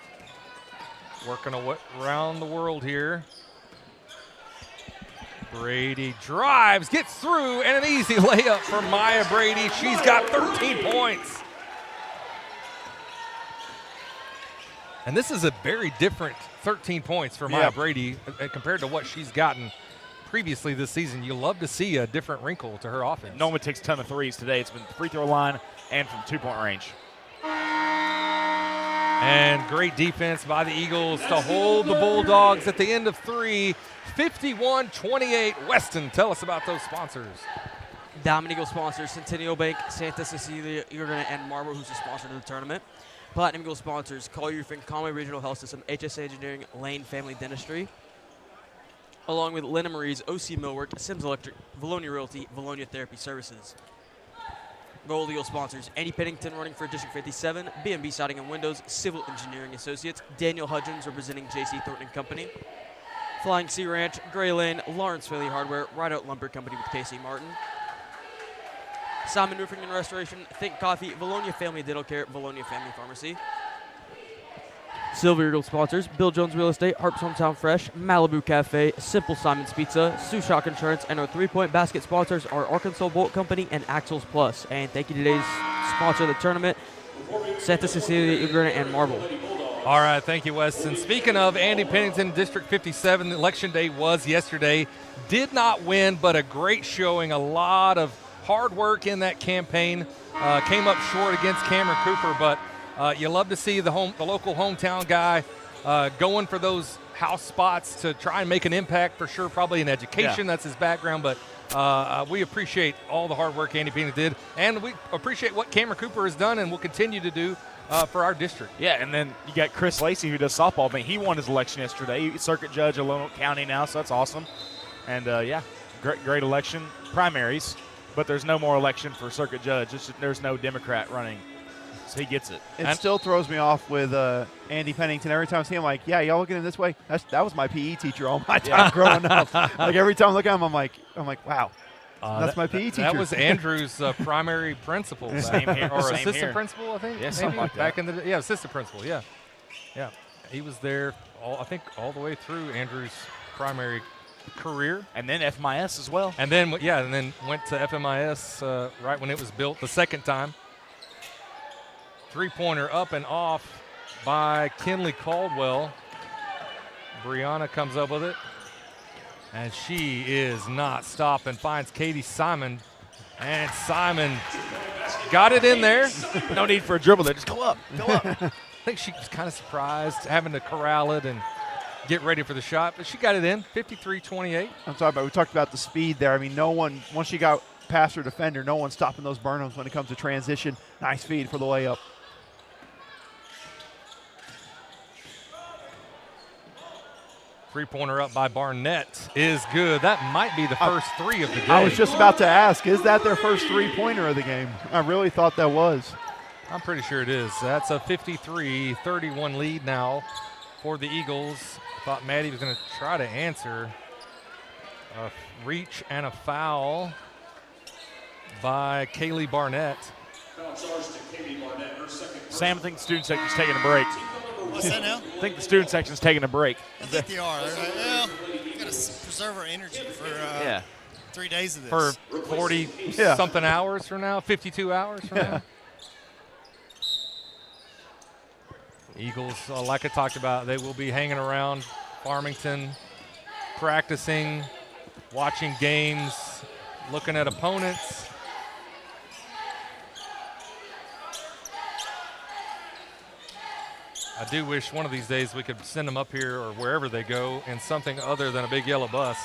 Working around the world here. Brady drives, gets through, and an easy layup for Maya Brady. She's got 13 points. And this is a very different 13 points for Maya Brady compared to what she's gotten previously this season. You love to see a different wrinkle to her offense. Noma takes a ton of threes today. It's been the free throw line and from 2-point range. And great defense by the Eagles to hold the Bulldogs at the end of 3, 51-28. Weston, tell us about those sponsors. Diamond Eagle sponsors Centennial Bank, Santa Cecilia, Eagle Granite, and Marble, who's a sponsor of the tournament. Platinum Eagle sponsors Collier Roofing, Conway Regional Health System, HSA Engineering, Lane Family Dentistry. Along with Linda Marie's OC Millwork, Sims Electric, Vilonia Realty, Vilonia Therapy Services. Gold Eagle sponsors Andy Pennington running for District 57, B&B Siding and Windows, Civil Engineering Associates, Daniel Hudgens representing J.C. Thornton and Company. Flying Sea Ranch, Gray Lane, Lawrence Bailey Hardware, Rideout Lumber Company with Casey Martin. Simon Roofing and Restoration, Think Coffee, Vilonia Family Dental Care, Vilonia Family Pharmacy. Silver Eagle sponsors Bill Jones Real Estate, Harps Hometown Fresh, Malibu Cafe, Simple Simon's Pizza, Sioux Shock Insurance, and our 3-point basket sponsors are Arkansas Bolt Company and Axles Plus. And thank you to today's sponsor of the tournament, Santa Cecilia, Eagle Granite, and Marble. All right, thank you, Weston. Speaking of Andy Pennington, District 57, Election Day was yesterday. Did not win, but a great showing. A lot of hard work in that campaign. Came up short against Cameron Cooper, but you love to see the local hometown guy going for those house spots to try and make an impact for sure, probably in education. That's his background, but we appreciate all the hard work Andy Pena did, and we appreciate what Cameron Cooper has done and will continue to do for our district. Yeah, and then you got Chris Lacey, who does softball. I mean, he won his election yesterday. He's circuit judge of Lonoke County now, so that's awesome. And, great election. Primaries, but there's no more election for circuit judge. There's no Democrat running, so he gets it. It still throws me off with Andy Pennington. Every time I see him, like, yeah, y'all looking at him this way? That was my PE teacher all my time growing up. Like, every time I look at him, I'm like, wow. That's my PE teacher. That was Andrew's primary principal. Same here. Or Same assistant here. principal, I think. Yeah, maybe? something like that. Back in the assistant principal, yeah. He was there, all the way through Andrew's primary career. And then FMIS as well. And then, went to FMIS right when it was built the second time. Three-pointer up and off by Kinley Caldwell. Brianna comes up with it. And she is not stopping. Finds Katie Simon. And Simon got it in there. No need for a dribble there. Just go up. Go up. I think she was kind of surprised having to corral it and get ready for the shot. But she got it in, 53-28. I'm talking about, we talked about the speed there. I mean, no one, once she got past her defender, no one's stopping those Burnhams when it comes to transition. Nice feed for the layup. Three-pointer up by Barnett is good. That might be the first three of the game. I was just about to ask, is that their first three-pointer of the game? I really thought that was. I'm pretty sure it is. That's a 53-31 lead now for the Eagles. Thought Maddie was going to try to answer. A reach and a foul by Kaylee Barnett. Foul charge to Katie Barnett, her second. Sam, I think the student section's taking a break. What's that now? I think the student section's taking a break. I think they are. They're like, well, we got to preserve our energy for 3 days of this. For 40-something hours from now, 52 hours from now. Eagles, like I talked about, they will be hanging around Farmington, practicing, watching games, looking at opponents. I do wish one of these days we could send them up here or wherever they go in something other than a big yellow bus.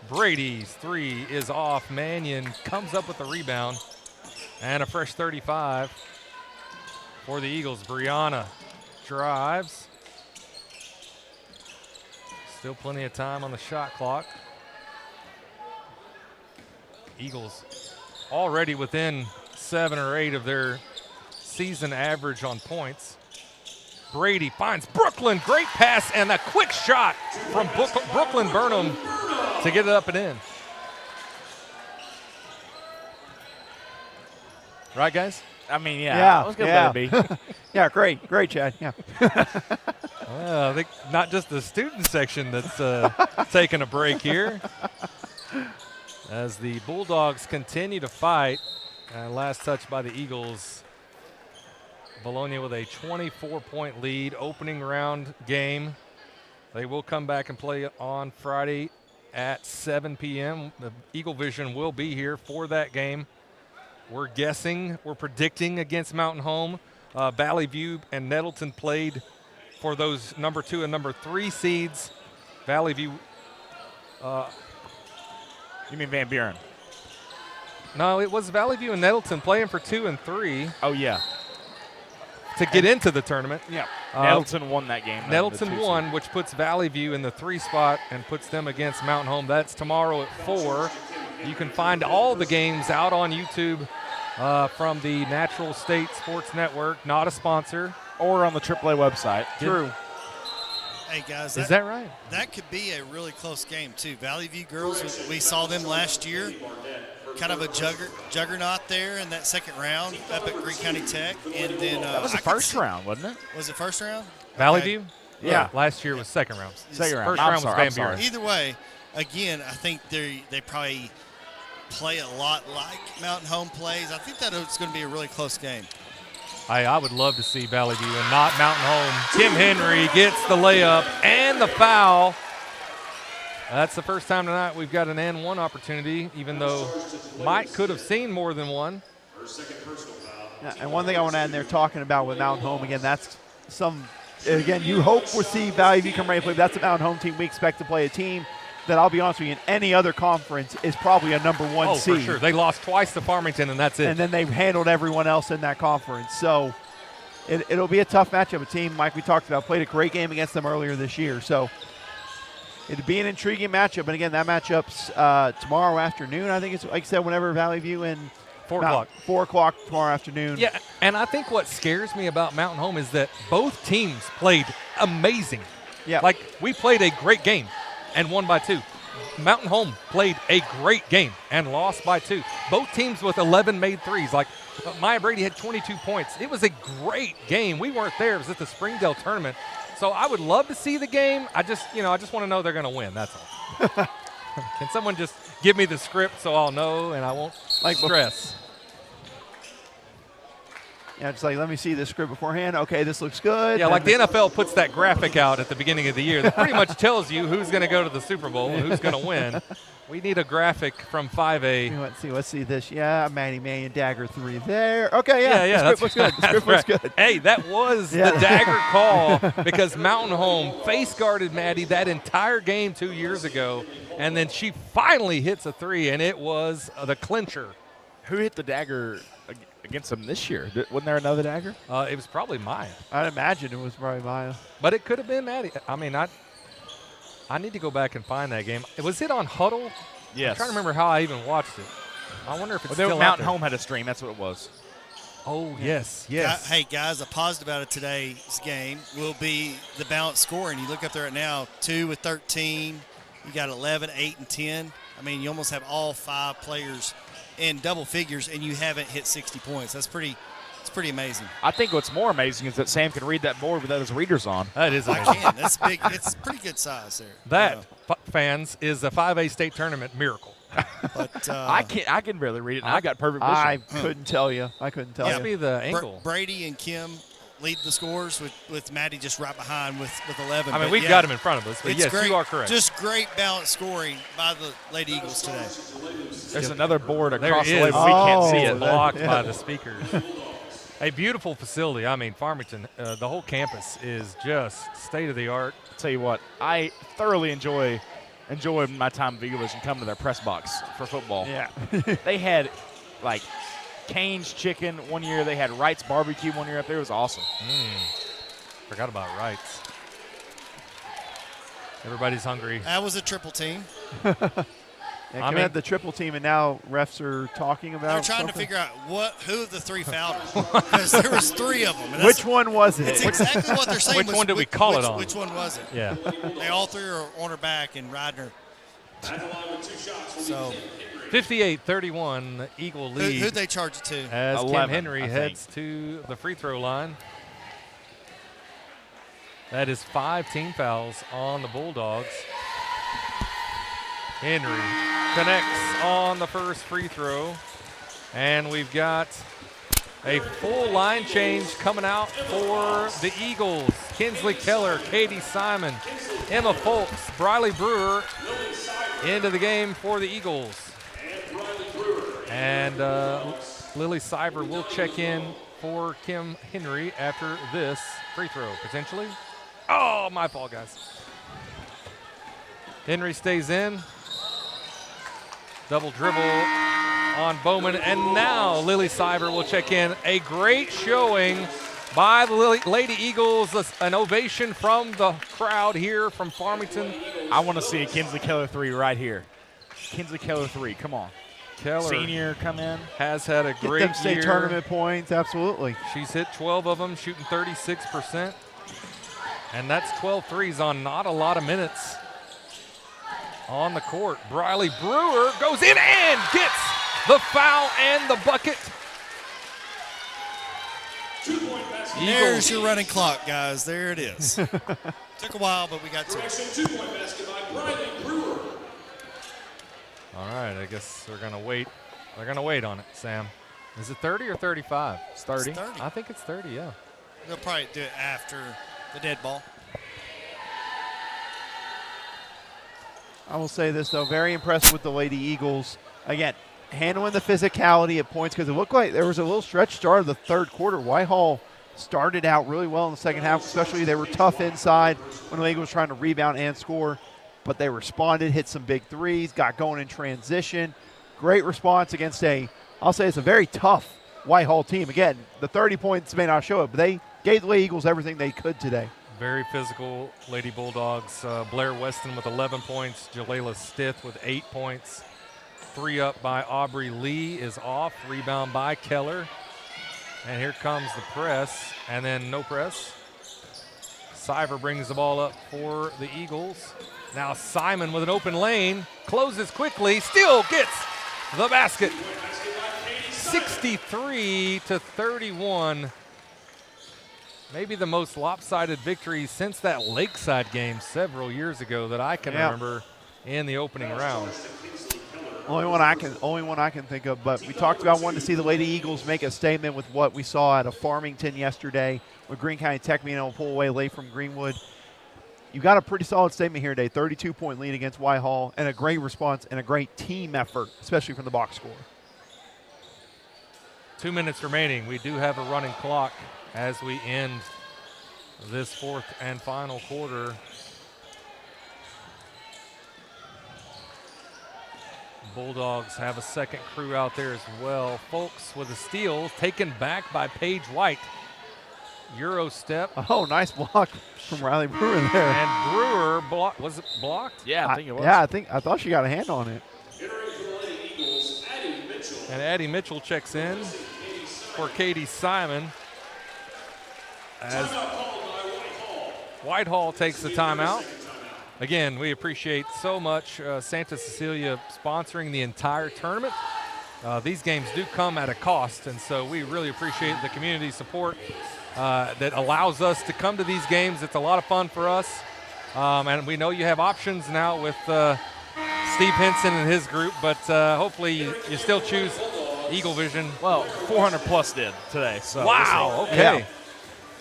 Brady's three is off. Mannion comes up with the rebound. And a fresh 35 for the Eagles. Brianna drives. Still plenty of time on the shot clock. Eagles already within 7 or 8 of their season average on points. Brady finds Brooklyn. Great pass and a quick shot from Brooklyn Burnham to get it up and in. Right, guys? I mean, yeah. I was going to let it be. Yeah, great, Chad. Yeah. I think not just the student section that's taking a break here. As the Bulldogs continue to fight. Last touch by the Eagles. Vilonia with a 24-point lead, opening round game. They will come back and play on Friday at 7 p.m. The Eagle Vision will be here for that game. We're predicting against Mountain Home. Valley View and Nettleton played for those number 2 and number 3 seeds. Valley View. You mean Van Buren? No, it was Valley View and Nettleton playing for 2 and 3. Oh, yeah. To get into the tournament. Yeah. Nettleton won that game. Nettleton won, which puts Valley View in the 3 spot and puts them against Mountain Home. That's tomorrow at 4. You can find all the games out on YouTube from the Natural State Sports Network, not a sponsor. Or on the AAA website. True. Hey, guys. Is that right? That could be a really close game, too. Valley View girls, we saw them last year. Kind of a juggernaut there in that second round up at Greene County Tech. And then that was the first round, wasn't it? Was it first round? Valley View? Yeah. Last year was second round. Second round. First round was Van Buren. Either way, again, I think they probably play a lot like Mountain Home plays. I think that it's going to be a really close game. I would love to see Valley View and not Mountain Home. Tim Henry gets the layup and the foul. That's the first time tonight we've got an and one opportunity, even though Mike could have seen more than one. Yeah, and one thing I want to add in there, talking about with Mountain Home, again, that's again, you hope we'll see Valley View come ready to play, but that's a Mountain Home team. We expect to play a team that, I'll be honest with you, in any other conference is probably a number one seed. Oh, for sure. They lost twice to Farmington, and that's it. And then they've handled everyone else in that conference. So it'll be a tough matchup. A team, Mike, we talked about, played a great game against them earlier this year. So it'd be an intriguing matchup. And again, that matchup's tomorrow afternoon. I think it's, like I said, whenever Valley View and 4 o'clock. 4 o'clock tomorrow afternoon. Yeah, and I think what scares me about Mountain Home is that both teams played amazing. Yeah. Like, we played a great game and won by 2. Mountain Home played a great game and lost by 2. Both teams with 11 made threes. Like, Maya Brady had 22 points. It was a great game. We weren't there. It was at the Springdale tournament. So I would love to see the game. I just want to know they're going to win. That's all. Can someone just give me the script so I'll know and I won't stress? Yeah, just like, let me see the script beforehand. Okay, this looks good. Yeah, like the NFL puts that graphic out at the beginning of the year that pretty much tells you who's going to go to the Super Bowl and who's going to win. We need a graphic from 5A. Let's see this. Yeah, Manny Mannion dagger 3 there. Okay, yeah. That's the script looks good. The script looks good. Hey, that was the dagger call because Mountain Home face guarded Maddie that entire game 2 years ago, and then she finally hits a 3, and it was the clincher. Who hit the dagger against them this year? Wasn't there another dagger? It was probably Maya. I'd imagine it was probably Maya. But it could have been Maddie. I mean, I need to go back and find that game. Was it on Huddle? Yes. I'm trying to remember how I even watched it. I wonder if it's still out Mountain there. Home had a stream. That's what it was. Oh, yes. Hey, guys, a positive out of today's game will be the balanced scoring. You look up there right now, 2 with 13. You got 11, 8, and 10. I mean, you almost have all 5 players in double figures, and you haven't hit 60 points. It's pretty amazing. I think what's more amazing is that Sam can read that board without his readers on. That is amazing. I can. That's big. It's pretty good size there. That, fans, is a 5A state tournament miracle. But I can barely read it, and I got perfect vision. I couldn't tell you. Must be the ankle. Brady and Kim lead the scores with Maddie just right behind with 11. I mean, we've got him in front of us, but yes, great, you are correct. Just great balanced scoring by the Lady Eagles today. There's another board across the is. way, but we can't see it. Blocked by the speakers. A beautiful facility. I mean, Farmington, the whole campus is just state-of-the-art. I'll tell you what, I thoroughly enjoy my time at Eagle Vision coming to their press box for football. Yeah. They had, like, Cane's Chicken one year. They had Wright's Barbecue one year up there. It was awesome. Forgot about Wright's. Everybody's hungry. That was a triple team. I mean, the triple team, and now refs are talking about They're trying something. to figure out who of the 3 fouled because there was 3 of them. And Which one was it? It's exactly what they're saying. Which one did we call it on? Which one was it? Yeah. They all 3 are on her back and riding her. So 58-31, Eagle lead. who'd they charge it to? As 11, Kim Henry I heads to the free throw line. That is 5 team fouls on the Bulldogs. Henry connects on the first free throw. And we've got a full line change coming out for the Eagles. Kinsley Keller, Katie Simon, Emma Folks, Briley Brewer into the game for the Eagles. And Lily Cyber will check in for Kim Henry after this free throw, potentially. Oh, my fault, guys. Henry stays in. Double dribble on Bowman. And now Lily Cyber will check in. A great showing by the Lady Eagles. An ovation from the crowd here from Farmington. I want to see a Kinsley Keller 3 right here. Kinsley Keller 3, come on. Keller, senior, come in. Has had a Get great them state year. tournament points, absolutely. She's hit 12 of them, shooting 36%. And that's 12 threes on not a lot of minutes on the court. Briley Brewer goes in and gets the foul and the bucket. There's your running clock, guys. There it is. Took a while, but we got to it. 2-point basket by Briley Brewer. All right, I guess we're going to wait. They're going to wait on it, Sam. Is it 30 or 35? It's 30. It's 30. I think it's 30, yeah. They'll probably do it after the dead ball. I will say this, though, very impressed with the Lady Eagles. Again, handling the physicality at points because it looked like there was a little stretch start of the third quarter. Whitehall started out really well in the second half, especially they were tough inside when the Eagles were trying to rebound and score, but they responded, hit some big threes, got going in transition. Great response against I'll say it's a very tough Whitehall team. Again, the 30 points may not show it, but they gave the Lady Eagles everything they could today. Very physical Lady Bulldogs. Blair Weston with 11 points. Jalela Stith with 8 points. 3 up by Aubrey Lee is off. Rebound by Keller. And here comes the press, and then no press. Siver brings the ball up for the Eagles. Now Simon with an open lane. Closes quickly. Still gets the basket. 63-31. Maybe the most lopsided victory since that Lakeside game several years ago that I can remember in the opening round. Only one I can think of, but we talked about wanting to see the Lady Eagles make a statement with what we saw at a Farmington yesterday with Greene County Tech being able to pull away late from Greenwood. You got a pretty solid statement here today, 32-point lead against Whitehall, and a great response and a great team effort, especially from the box score. 2 minutes remaining. We do have a running clock as we end this fourth and final quarter. Bulldogs have a second crew out there as well. Folks with a steal taken back by Paige White. Euro step. Oh, nice block from Riley Brewer there. And Brewer, was it blocked? Yeah, I think it was. Yeah, I thought she got a hand on it. And Addie Mitchell checks in for Katie Simon. As Whitehall takes the timeout. Again, we appreciate so much Santa Cecilia sponsoring the entire tournament. These games do come at a cost, and so we really appreciate the community support that allows us to come to these games. It's a lot of fun for us, and we know you have options now with Steve Henson and his group, but hopefully you still choose Eagle Vision. Well, 400 plus did today. So wow, okay. Yeah.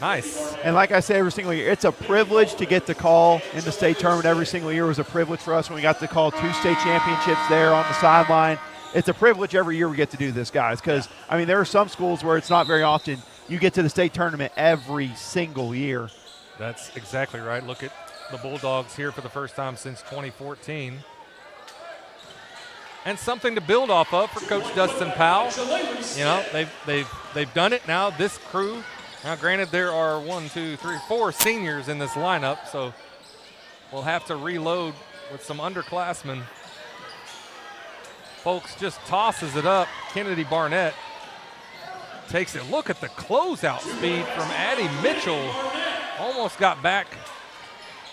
Nice. And like I say every single year, it's a privilege to get to call in the state tournament every single year. It was a privilege for us when we got to call 2 state championships there on the sideline. It's a privilege every year we get to do this, guys, because, I mean, there are some schools where it's not very often you get to the state tournament every single year. That's exactly right. Look at the Bulldogs here for the first time since 2014. And something to build off of for Coach Dustin Powell. You know, they've done it now, this crew. Now, granted, there are 4 seniors in this lineup, so we'll have to reload with some underclassmen. Folks just tosses it up. Kennedy Barnett takes it. Look at the closeout speed from Addie Mitchell. Almost got back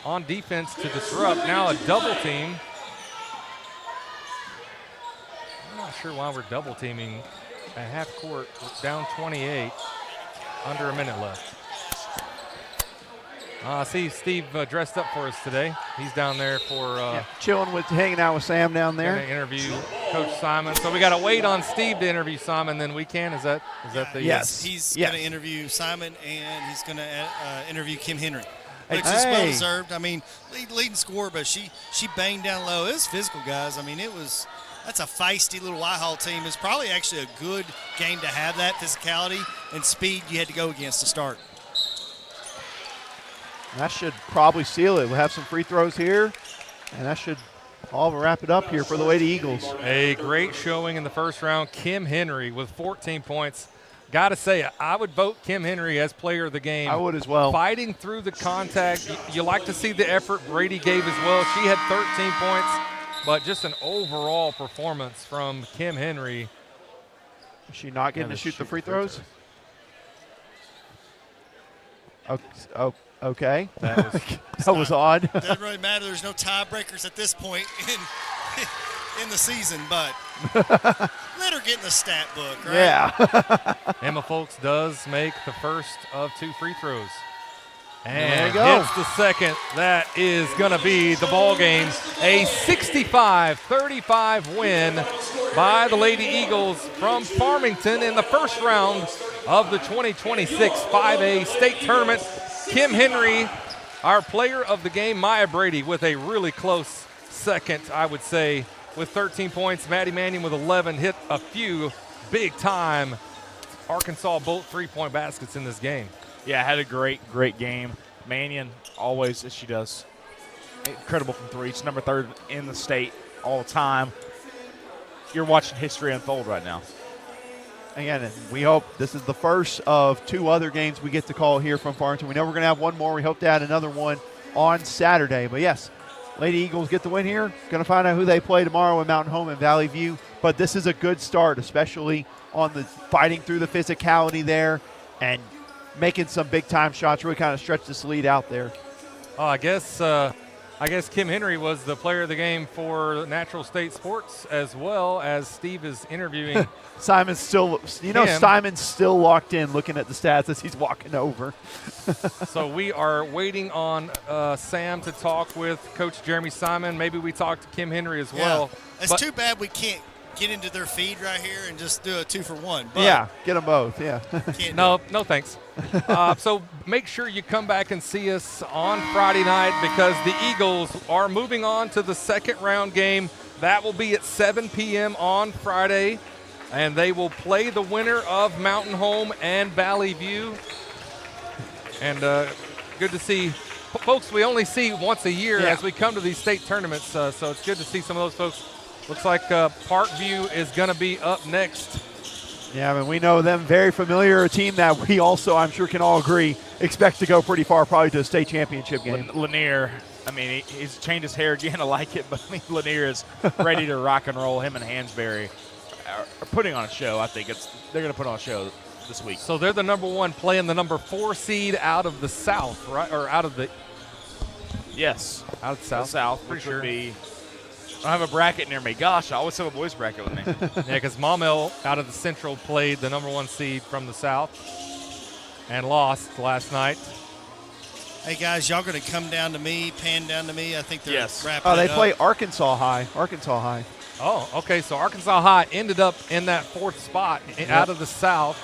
on defense to disrupt. Now a double team. I'm not sure why we're double teaming at half court. We're down 28. Under a minute left. I see Steve dressed up for us today. He's down there for chilling with, hanging out with Sam down there. Going to interview Coach Simon. So we got to wait on Steve to interview Simon. Then we can. Is that the yes? He's going to interview Simon and he's going to interview Kim Henry. Which is well deserved. I mean, leading scorer, but she banged down low. It was physical, guys. I mean, that's a feisty little Whitehall team. It's probably actually a good game to have that physicality and speed you had to go against to start. That should probably seal it. We'll have some free throws here, and that should all wrap it up here for the Lady Eagles. A great showing in the first round. Kim Henry with 14 points. Got to say, I would vote Kim Henry as player of the game. I would as well. Fighting through the contact. You like to see the effort Brady gave as well. She had 13 points. But just an overall performance from Kim Henry. Is she not getting to shoot the free throws? Okay. That was odd. Doesn't really matter. There's no tiebreakers at this point in the season, but let her get in the stat book, right? Yeah. Emma Folks does make the first of 2 free throws. And hits the second. That is going to be the ball game. A 65-35 win by the Lady Eagles from Farmington in the first round of the 2026 5A state tournament. Kim Henry, our player of the game. Maya Brady with a really close second, I would say, with 13 points. Maddie Mannion with 11 hit a few big-time Arkansas Bolt three-point baskets in this game. Yeah, had a great game. Mannion, always, as she does, incredible from three. She's number 3 in the state all the time. You're watching history unfold right now. Again, we hope this is the first of 2 other games we get to call here from Farmington. We know we're going to have one more. We hope to add another one on Saturday. But, yes, Lady Eagles get the win here. Going to find out who they play tomorrow in Mountain Home and Valley View. But this is a good start, especially on the fighting through the physicality there and making some big-time shots, really kind of stretch this lead out there. I guess Kim Henry was the player of the game for Natural State Sports, as well as Steve is interviewing. Simon's still locked in looking at the stats as he's walking over. So we are waiting on Sam to talk with Coach Jeremy Simon. Maybe we talk to Kim Henry as well. It's too bad we can't get into their feed right here and just do a 2-for-1. But yeah, get them both, yeah. No thanks. So make sure you come back and see us on Friday night, because the Eagles are moving on to the second round game. That will be at 7 p.m. on Friday, and they will play the winner of Mountain Home and Valley View. And good to see. Folks we only see once a year as we come to these state tournaments, so it's good to see some of those folks. Looks like Parkview is going to be up next. Yeah, I mean, we know them, very familiar, a team that we also, I'm sure, can all agree, expect to go pretty far, probably to a state championship game. Lanier, I mean, he's changed his hair again. I like it, but I mean, Lanier is ready to rock and roll. Him and Hansberry are putting on a show. I think they're going to put on a show this week. So they're the number 1 playing the number 4 seed out of the South, right? Or out of the Yes. Out of the South. The South, which would be – I have a bracket near me. Gosh, I always have a boys bracket with me. Yeah, because Maumelle out of the Central played the number 1 seed from the South and lost last night. Hey, guys, y'all going to come down to me, pan down to me? I think they're wrapping Oh, they it up. play Arkansas High. Oh, okay. So Arkansas High ended up in that 4th spot out of the South.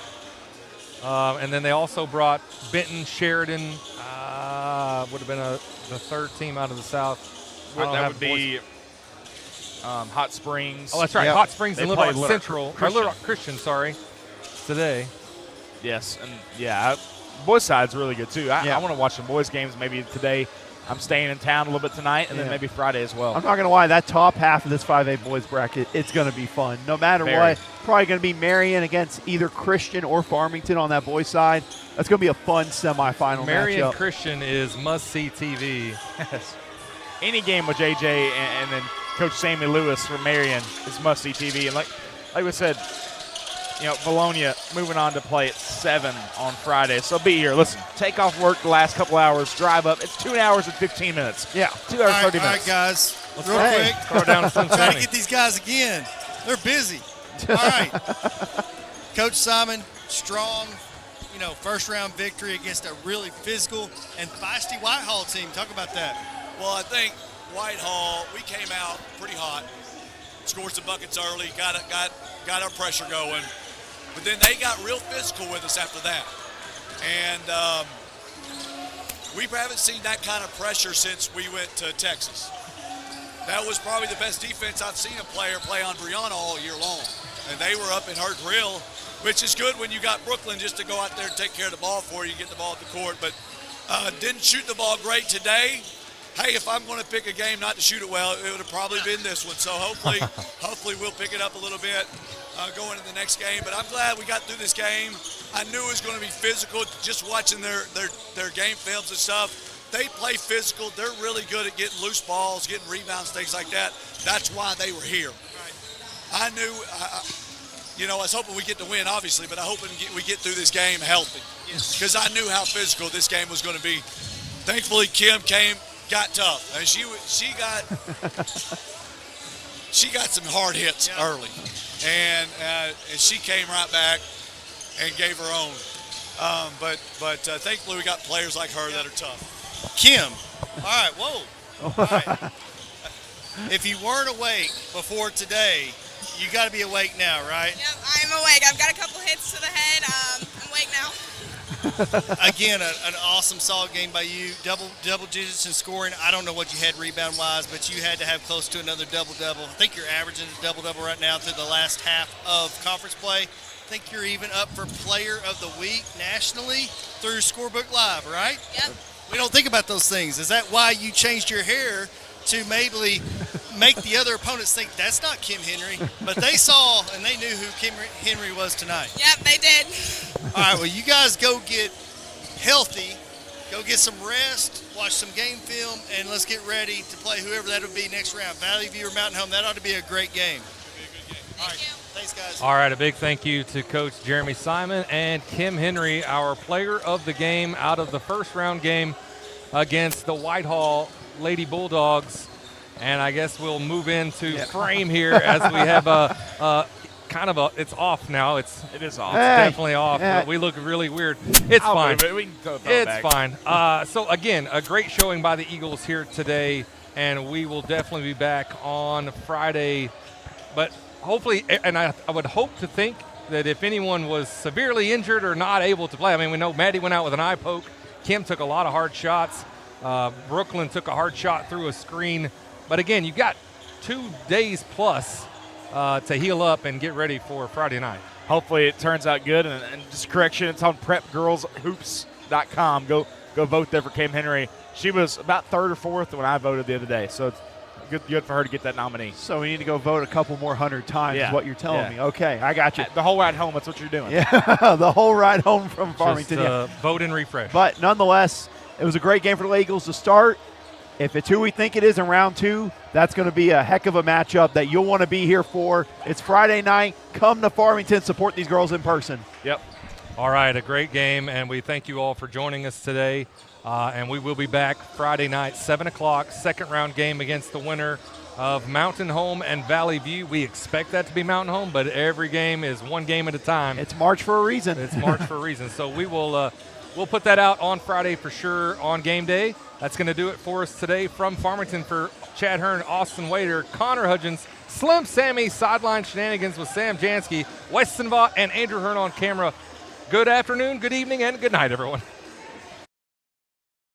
And then they also brought Benton, Sheridan, would have been the 3rd team out of the South. That would be Hot Springs. Oh, that's right. Hot Springs and Little Rock Central. Or Little Rock Christian, today. Yes, and boys' side's really good too. I want to watch some boys' games maybe today. I'm staying in town a little bit tonight, and then maybe Friday as well. I'm not going to lie, that top half of this 5A boys bracket, it's going to be fun. No matter what, probably going to be Marion against either Christian or Farmington on that boys' side. That's going to be a fun semifinal Marion matchup. Christian is must-see TV. Yes. Any game with JJ and then Coach Sammy Lewis from Marion is must-see TV. And like we said, Vilonia moving on to play at 7 on Friday. So be here. Listen, take off work the last couple hours, drive up. It's 2 hours and 15 minutes. Yeah. 2 hours, 30 minutes. All right, guys. Real quick. Throw down to Trying to get these guys again. They're busy. All right. Coach Simon, strong, first-round victory against a really physical and feisty White Hall team. Talk about that. Well, I think White Hall, we came out pretty hot, scored some buckets early, got our pressure going, but then they got real physical with us after that. And we haven't seen that kind of pressure since we went to Texas. That was probably the best defense I've seen a player play on Brianna all year long. And they were up in her grill, which is good when you got Brooklyn just to go out there and take care of the ball for you, get the ball at the court. But didn't shoot the ball great today. Hey, if I'm going to pick a game not to shoot it well, it would have probably been this one. So hopefully we'll pick it up a little bit going into the next game. But I'm glad we got through this game. I knew it was going to be physical just watching their game films and stuff. They play physical. They're really good at getting loose balls, getting rebounds, things like that. That's why they were here. I knew, I was hoping we get the win, obviously, but I hoping we get through this game healthy because I knew how physical this game was going to be. Thankfully, Kim got tough. I mean, she got some hard hits early, and she came right back and gave her own. But thankfully we got players like her that are tough. Kim, all right, whoa. All right. If you weren't awake before today, you got to be awake now, right? Yep, I'm awake. I've got a couple hits to the head. I'm awake now. Again, an awesome, solid game by you. Double digits in scoring. I don't know what you had rebound-wise, but you had to have close to another double-double. I think you're averaging a double-double right now through the last half of conference play. I think you're even up for Player of the Week nationally through Scorebook Live, right? Yep. We don't think about those things. Is that why you changed your hair to maybe make the other opponents think that's not Kim Henry? But they saw and they knew who Kim Henry was tonight. Yep, they did. All right, well, you guys go get healthy, go get some rest, watch some game film, and let's get ready to play whoever that'll be next round. Valley View or Mountain Home, that ought to be a great game. All right, thanks, guys. All right, a big thank you to Coach Jeremy Simon and Kim Henry, our player of the game out of the first round game against the White Hall Lady Bulldogs. And I guess we'll move into frame here as we have it's off now. It is off. It's definitely off. But we look really weird. It's fine. It's fine. So again, a great showing by the Eagles here today, and we will definitely be back on Friday. But hopefully, and I would hope to think that if anyone was severely injured or not able to play, I mean, we know Maddie went out with an eye poke. Kim took a lot of hard shots. Brooklyn took a hard shot through a screen. But again, you've got 2 days plus to heal up and get ready for Friday night. Hopefully it turns out good. And just correction, it's on prepgirlshoops.com. Go vote there for Kim Henry. She was about third or fourth when I voted the other day. So it's good for her to get that nominee. So we need to go vote a couple more 100 times is what you're telling me. Okay, I got you. The whole ride home, that's what you're doing. Yeah, the whole ride home from Farmington. Just vote and refresh. But nonetheless, it was a great game for the Eagles to start. If it's who we think it is in round 2, that's going to be a heck of a matchup that you'll want to be here for. It's Friday night. Come to Farmington, support these girls in person. Yep. All right, a great game, and we thank you all for joining us today. And we will be back Friday night, 7 o'clock, second round game against the winner of Mountain Home and Valley View. We expect that to be Mountain Home, but every game is one game at a time. It's March for a reason. It's March for a reason. So we will we'll put that out on Friday for sure on game day. That's going to do it for us today from Farmington. For Chad Hearn, Austin Wader, Connor Hudgens, Slim Sammy, Sideline Shenanigans with Sam Jansky, Weston Vaught, and Andrew Hearn on camera. Good afternoon, good evening, and good night, everyone.